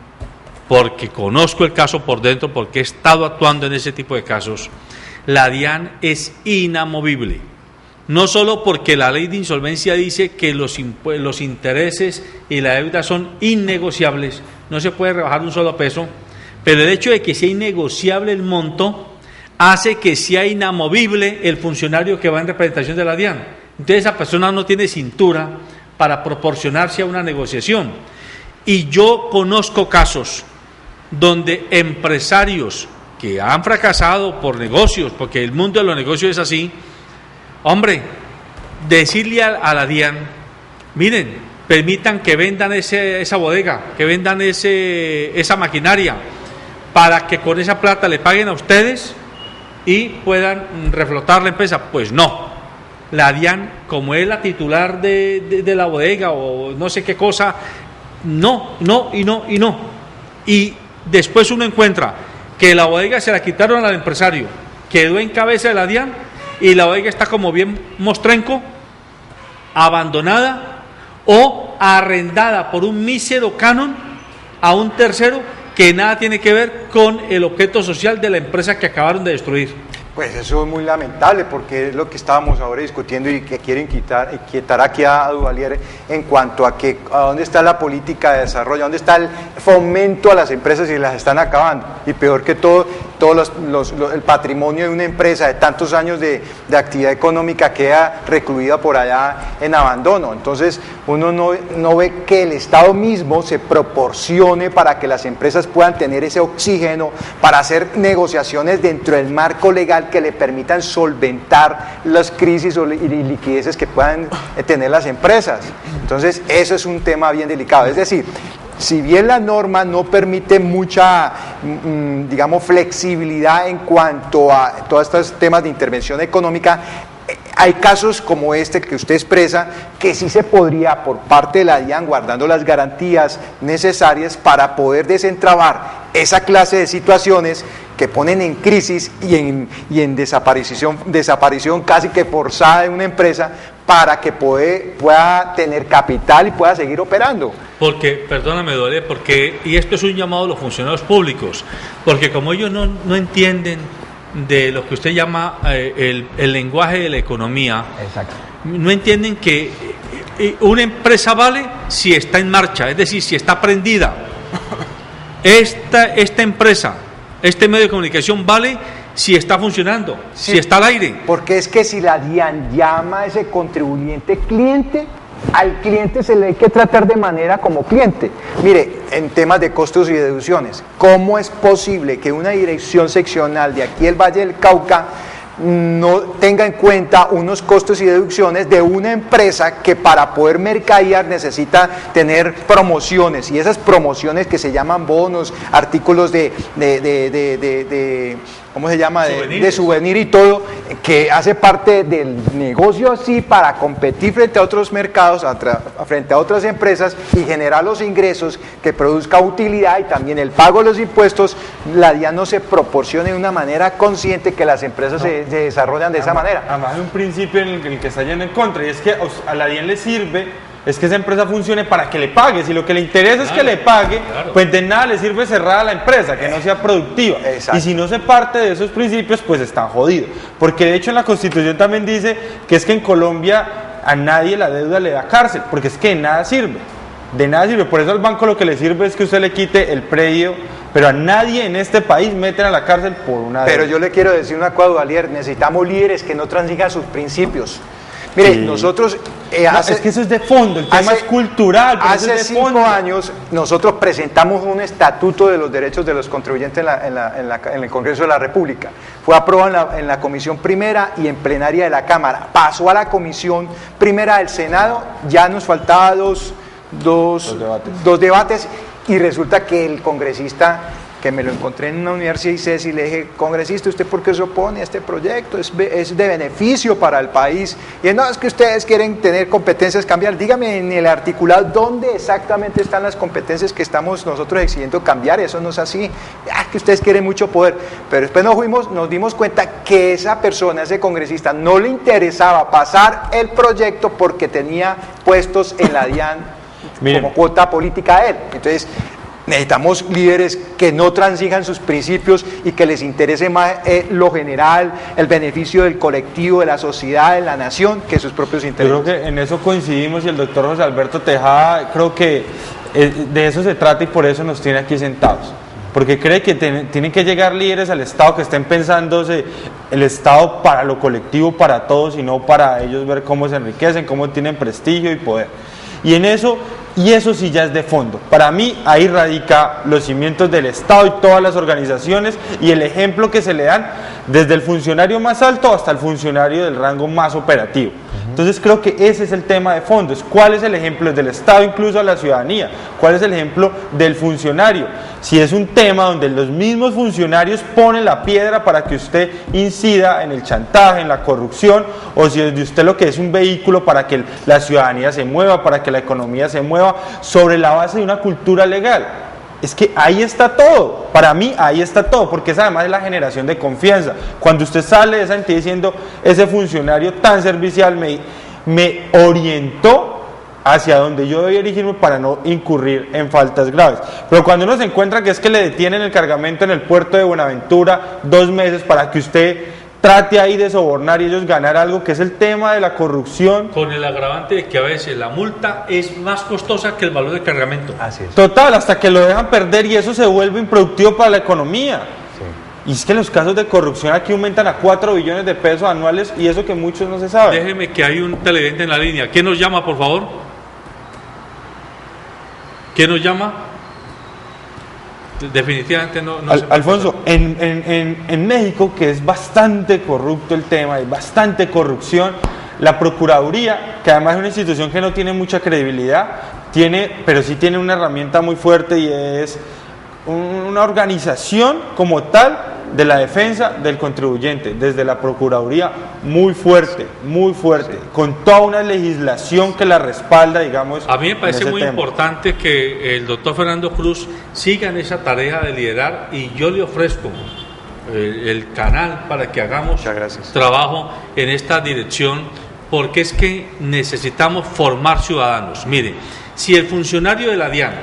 porque conozco el caso por dentro, porque he estado actuando en ese tipo de casos, la DIAN es inamovible. no solo porque la ley de insolvencia dice que los intereses y la deuda son innegociables, no se puede rebajar un solo peso, pero el hecho de que sea innegociable el monto hace que sea inamovible el funcionario que va en representación de la DIAN. Entonces esa persona no tiene cintura para proporcionarse a una negociación. Y yo conozco casos donde empresarios que han fracasado por negocios, porque el mundo de los negocios es así, hombre, decirle a la DIAN, miren, permitan que vendan esa bodega, que vendan esa maquinaria, para que con esa plata le paguen a ustedes y puedan reflotar la empresa. Pues no, la DIAN, como es la titular de la bodega o no sé qué cosa, no. Y después uno encuentra que la bodega se la quitaron al empresario, quedó en cabeza de la DIAN y la bodega está como bien mostrenco, abandonada o arrendada por un mísero canon a un tercero que nada tiene que ver con el objeto social de la empresa que acabaron de destruir. Pues eso es muy lamentable porque es lo que estábamos ahora discutiendo y que quieren quitar aquí a Duvalier en cuanto a dónde está la política de desarrollo, dónde está el fomento a las empresas y las están acabando. Y peor que todo el patrimonio de una empresa de tantos años de actividad económica queda recluida por allá en abandono. Entonces uno no ve que el Estado mismo se proporcione para que las empresas puedan tener ese oxígeno para hacer negociaciones dentro del marco legal que le permitan solventar las crisis y liquideces que puedan tener las empresas. Entonces eso es un tema bien delicado. Es decir, si bien la norma no permite mucha, digamos, flexibilidad en cuanto a todos estos temas de intervención económica, hay casos como este que usted expresa que sí se podría por parte de la DIAN, guardando las garantías necesarias para poder desentrabar esa clase de situaciones que ponen en crisis y en desaparición casi que forzada de una empresa para que pueda tener capital y pueda seguir operando. Porque, perdóname, Duele, y esto es un llamado a los funcionarios públicos, porque como ellos no entienden de lo que usted llama el lenguaje de la economía. Exacto. No entienden que una empresa vale si está en marcha, es decir, si está prendida. Esta empresa, este medio de comunicación vale si está funcionando, sí, si está al aire. Porque es que si la DIAN llama a ese contribuyente cliente, al cliente se le hay que tratar de manera como cliente. Mire, en temas de costos y deducciones, ¿cómo es posible que una dirección seccional de aquí del Valle del Cauca no tenga en cuenta unos costos y deducciones de una empresa que para poder mercadear necesita tener promociones, y esas promociones que se llaman bonos, artículos ¿cómo se llama? De souvenir y todo, que hace parte del negocio así para competir frente a otros mercados, frente a otras empresas y generar los ingresos que produzca utilidad y también el pago de los impuestos? La DIAN no se proporciona de una manera consciente que las empresas se desarrollan de esa manera. Además hay un principio en el que está yendo en contra, y es que a la DIAN le sirve es que esa empresa funcione para que le pague. Si lo que le interesa es que le pague, pues de nada le sirve cerrada la empresa, que no sea productiva. Exacto. Y si no se parte de esos principios, pues está jodido. Porque de hecho en la Constitución también dice que es que en Colombia a nadie la deuda le da cárcel, porque es que de nada sirve. De nada sirve. Por eso al banco lo que le sirve es que usted le quite el predio, pero a nadie en este país meten a la cárcel por una deuda. Pero yo le quiero decir una cosa, Duvalier, necesitamos líderes que no transigan sus principios. Mire, sí. Nosotros... es que eso es de fondo, el tema es cultural. Pero hace 5 años nosotros presentamos un estatuto de los derechos de los contribuyentes en el Congreso de la República. Fue aprobado en la Comisión Primera y en plenaria de la Cámara. Pasó a la Comisión Primera del Senado, ya nos faltaba dos debates, y resulta que el congresista, que me lo encontré en una universidad y le dije, congresista, ¿usted por qué se opone a este proyecto? Es de beneficio para el país. Y no, es que ustedes quieren tener competencias cambiar. Dígame en el articulado dónde exactamente están las competencias que estamos nosotros exigiendo cambiar. Eso no es así. Que ustedes quieren mucho poder. Pero después nos dimos cuenta que esa persona, ese congresista, no le interesaba pasar el proyecto porque tenía puestos en la DIAN como cuota política a él. Entonces, Necesitamos líderes que no transijan sus principios y que les interese más lo general, el beneficio del colectivo, de la sociedad, de la nación, que sus propios intereses. Yo creo que en eso coincidimos y el doctor José Alberto Tejada, creo que de eso se trata y por eso nos tiene aquí sentados. Porque cree que tienen que llegar líderes al Estado que estén pensándose el Estado para lo colectivo, para todos y no para ellos ver cómo se enriquecen, cómo tienen prestigio y poder. Y eso sí ya es de fondo. Para mí ahí radica los cimientos del Estado y todas las organizaciones y el ejemplo que se le dan desde el funcionario más alto hasta el funcionario del rango más operativo. Entonces creo que ese es el tema de fondo, es cuál es el ejemplo del Estado incluso a la ciudadanía, cuál es el ejemplo del funcionario. Si es un tema donde los mismos funcionarios ponen la piedra para que usted incida en el chantaje, en la corrupción, o si es de usted lo que es un vehículo para que la ciudadanía se mueva, para que la economía se mueva, sobre la base de una cultura legal. Es que ahí está todo, para mí ahí está todo, porque es además la generación de confianza. Cuando usted sale de esa entidad diciendo, ese funcionario tan servicial me orientó hacia donde yo debía dirigirme para no incurrir en faltas graves. Pero cuando uno se encuentra que es que le detienen el cargamento en el puerto de Buenaventura 2 meses para que usted trate ahí de sobornar y ellos ganar algo, que es el tema de la corrupción. Con el agravante de que a veces la multa es más costosa que el valor del cargamento. Así es. Total, hasta que lo dejan perder y eso se vuelve improductivo para la economía. Sí. Y es que los casos de corrupción aquí aumentan a 4 billones de pesos anuales y eso que muchos no se saben. Déjeme que hay un televidente en la línea. ¿Quién nos llama, por favor? ¿Quién nos llama? Definitivamente no Alfonso, en México, que es bastante corrupto el tema, hay bastante corrupción, la Procuraduría, que además es una institución que no tiene mucha credibilidad, pero sí tiene una herramienta muy fuerte y es una organización como tal de la defensa del contribuyente, desde la Procuraduría muy fuerte, con toda una legislación que la respalda, digamos. A mí me parece muy importante que el doctor Fernando Cruz siga en esa tarea de liderar y yo le ofrezco el canal para que hagamos trabajo en esta dirección, porque es que necesitamos formar ciudadanos. Mire, si el funcionario de la DIAN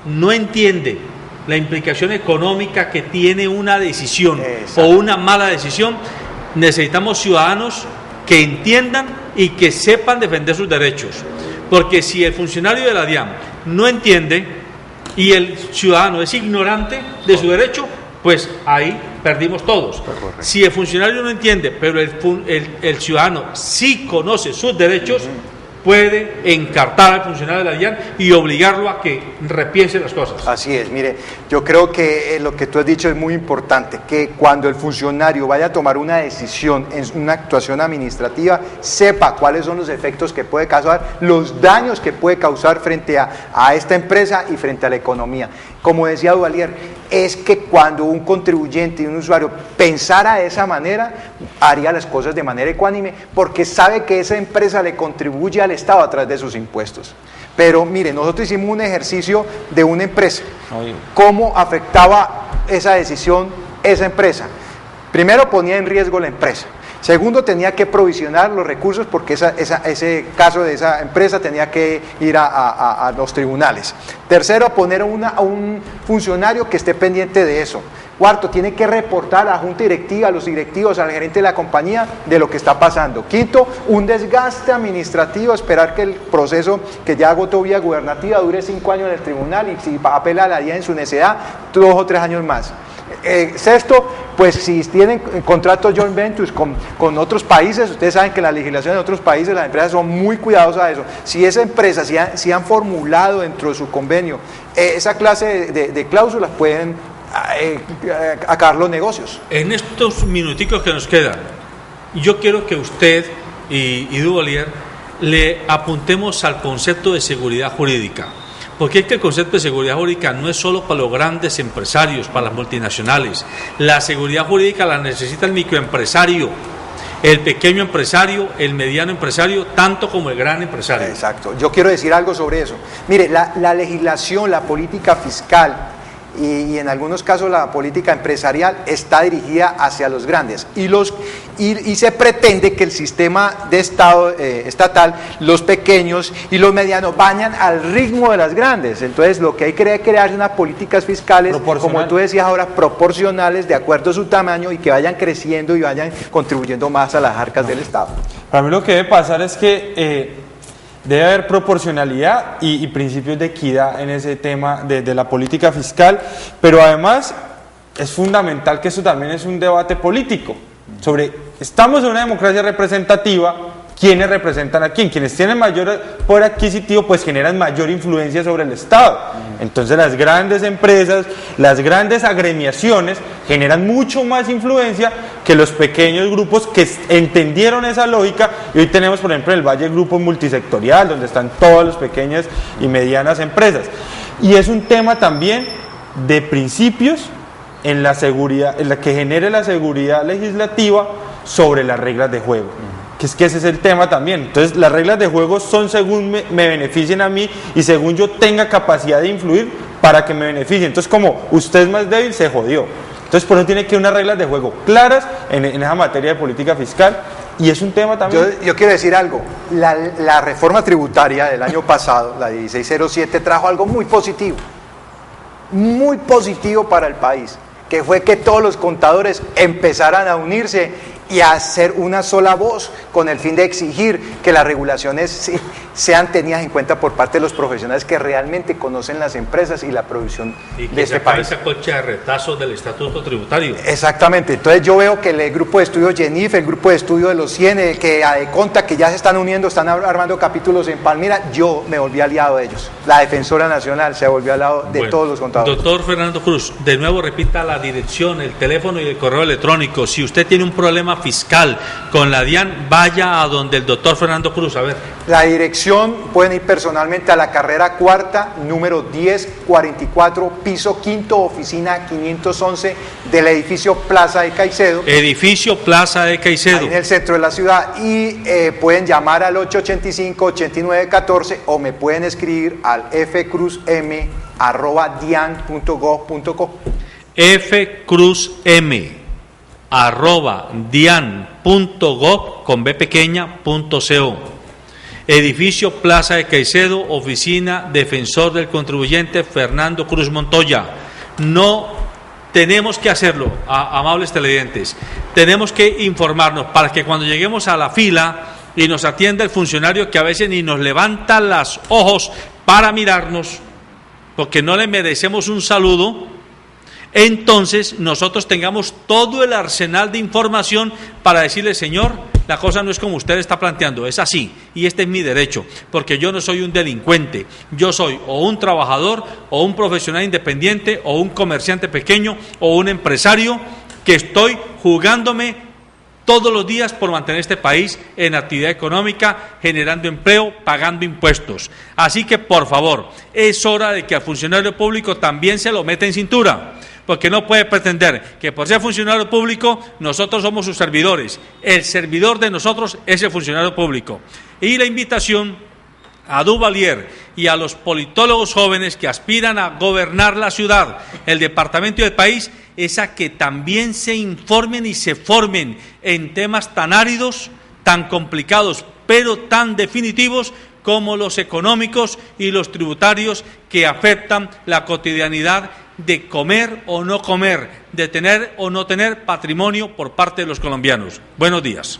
no entiende la implicación económica que tiene una decisión o una mala decisión, necesitamos ciudadanos que entiendan y que sepan defender sus derechos, porque si el funcionario de la DIAN no entiende y el ciudadano es ignorante de su derecho, pues ahí perdimos todos. Si el funcionario no entiende, pero el ciudadano sí conoce sus derechos, puede encartar al funcionario de la DIAN y obligarlo a que repiense las cosas. Así es, mire, yo creo que lo que tú has dicho es muy importante, que cuando el funcionario vaya a tomar una decisión en una actuación administrativa, sepa cuáles son los efectos que puede causar, los daños que puede causar frente a esta empresa y frente a la economía. Como decía Duvalier, es que cuando un contribuyente y un usuario pensara de esa manera, haría las cosas de manera ecuánime, porque sabe que esa empresa le contribuye al Estado a través de sus impuestos. Pero mire, nosotros hicimos un ejercicio de una empresa, cómo afectaba esa decisión esa empresa. Primero, ponía en riesgo la empresa. Segundo, tenía que provisionar los recursos porque ese caso de esa empresa tenía que ir a los tribunales. Tercero, poner a un funcionario que esté pendiente de eso. Cuarto, tiene que reportar a la junta directiva, a los directivos, al gerente de la compañía de lo que está pasando. Quinto, un desgaste administrativo, esperar que el proceso que ya agotó vía gubernativa dure 5 años en el tribunal y si apela a la DIAN en su necedad, 2 o 3 años más. Sexto, pues si tienen contratos joint ventures con otros países, ustedes saben que la legislación de otros países, las empresas son muy cuidadosas de eso. Si esa empresa, si han formulado dentro de su convenio esa clase de cláusulas, pueden acabar los negocios. En estos minuticos que nos quedan, yo quiero que usted y Duvalier le apuntemos al concepto de seguridad jurídica. Porque es que el concepto de seguridad jurídica no es solo para los grandes empresarios, para las multinacionales. La seguridad jurídica la necesita el microempresario, el pequeño empresario, el mediano empresario, tanto como el gran empresario. Exacto. Yo quiero decir algo sobre eso. Mire, la legislación, la política fiscal y en algunos casos la política empresarial está dirigida hacia los grandes y se pretende que el sistema de Estado estatal, los pequeños y los medianos vayan al ritmo de las grandes. Entonces lo que hay que crear es unas políticas fiscales, como tú decías ahora, proporcionales de acuerdo a su tamaño y que vayan creciendo y vayan contribuyendo más a las arcas del Estado. Para mí lo que debe pasar es que debe haber proporcionalidad y principios de equidad en ese tema de la política fiscal, pero además es fundamental que eso también es un debate político sobre, estamos en una democracia representativa, ¿quiénes representan a quién? Quienes tienen mayor poder adquisitivo pues generan mayor influencia sobre el Estado. Entonces las grandes empresas, las grandes agremiaciones generan mucho más influencia que los pequeños grupos que entendieron esa lógica, y hoy tenemos por ejemplo en el Valle el grupo multisectorial donde están todas las pequeñas y medianas empresas. Y es un tema también de principios en la seguridad, en la que genere la seguridad legislativa sobre las reglas de juego. Que es que ese es el tema también. Entonces las reglas de juego son según me beneficien a mí y según yo tenga capacidad de influir para que me beneficie. Entonces como usted es más débil, se jodió. Entonces por eso tiene que haber unas reglas de juego claras en esa materia de política fiscal, y es un tema también... Yo quiero decir algo, la reforma tributaria del año pasado, la 1607, trajo algo muy positivo para el país, que fue que todos los contadores empezaran a unirse y a hacer una sola voz con el fin de exigir que las regulaciones sean tenidas en cuenta por parte de los profesionales que realmente conocen las empresas y la producción de este país. Esa colcha de retazos del estatuto tributario. Exactamente. Entonces yo veo que el grupo de estudio GENIF, el grupo de estudio de los 100, que ADECONTA, que ya se están uniendo, están armando capítulos en Palmira, yo me volví aliado de ellos. La Defensora Nacional se volvió aliado de todos los contadores. Doctor Fernando Cruz, de nuevo repita la dirección, el teléfono y el correo electrónico. Si usted tiene un problema fiscal con la DIAN, vaya a donde el doctor Fernando Cruz. A ver. La dirección, pueden ir personalmente a la carrera cuarta, número 1044, piso quinto, oficina 511 del edificio Plaza de Caicedo. Edificio Plaza de Caicedo. Ahí en el centro de la ciudad. Y pueden llamar al 885-8914 o me pueden escribir al fcruzm@dian.gov.co. fcruzm@dian.gov.co. Edificio Plaza de Caicedo, oficina Defensor del Contribuyente Fernando Cruz Montoya. No tenemos que hacerlo, amables televidentes, tenemos que informarnos para que cuando lleguemos a la fila y nos atienda el funcionario que a veces ni nos levanta los ojos para mirarnos, porque no le merecemos un saludo, entonces nosotros tengamos todo el arsenal de información para decirle: señor, la cosa no es como usted está planteando, es así, y este es mi derecho, porque yo no soy un delincuente, yo soy o un trabajador, o un profesional independiente, o un comerciante pequeño, o un empresario que estoy jugándome todos los días por mantener este país en actividad económica, generando empleo, pagando impuestos. Así que, por favor, es hora de que al funcionario público también se lo meta en cintura, porque no puede pretender que por ser funcionario público nosotros somos sus servidores. El servidor de nosotros es el funcionario público. Y la invitación a Duvalier y a los politólogos jóvenes que aspiran a gobernar la ciudad, el departamento y el país, es a que también se informen y se formen en temas tan áridos, tan complicados, pero tan definitivos como los económicos y los tributarios que afectan la cotidianidad de comer o no comer, de tener o no tener patrimonio por parte de los colombianos. Buenos días.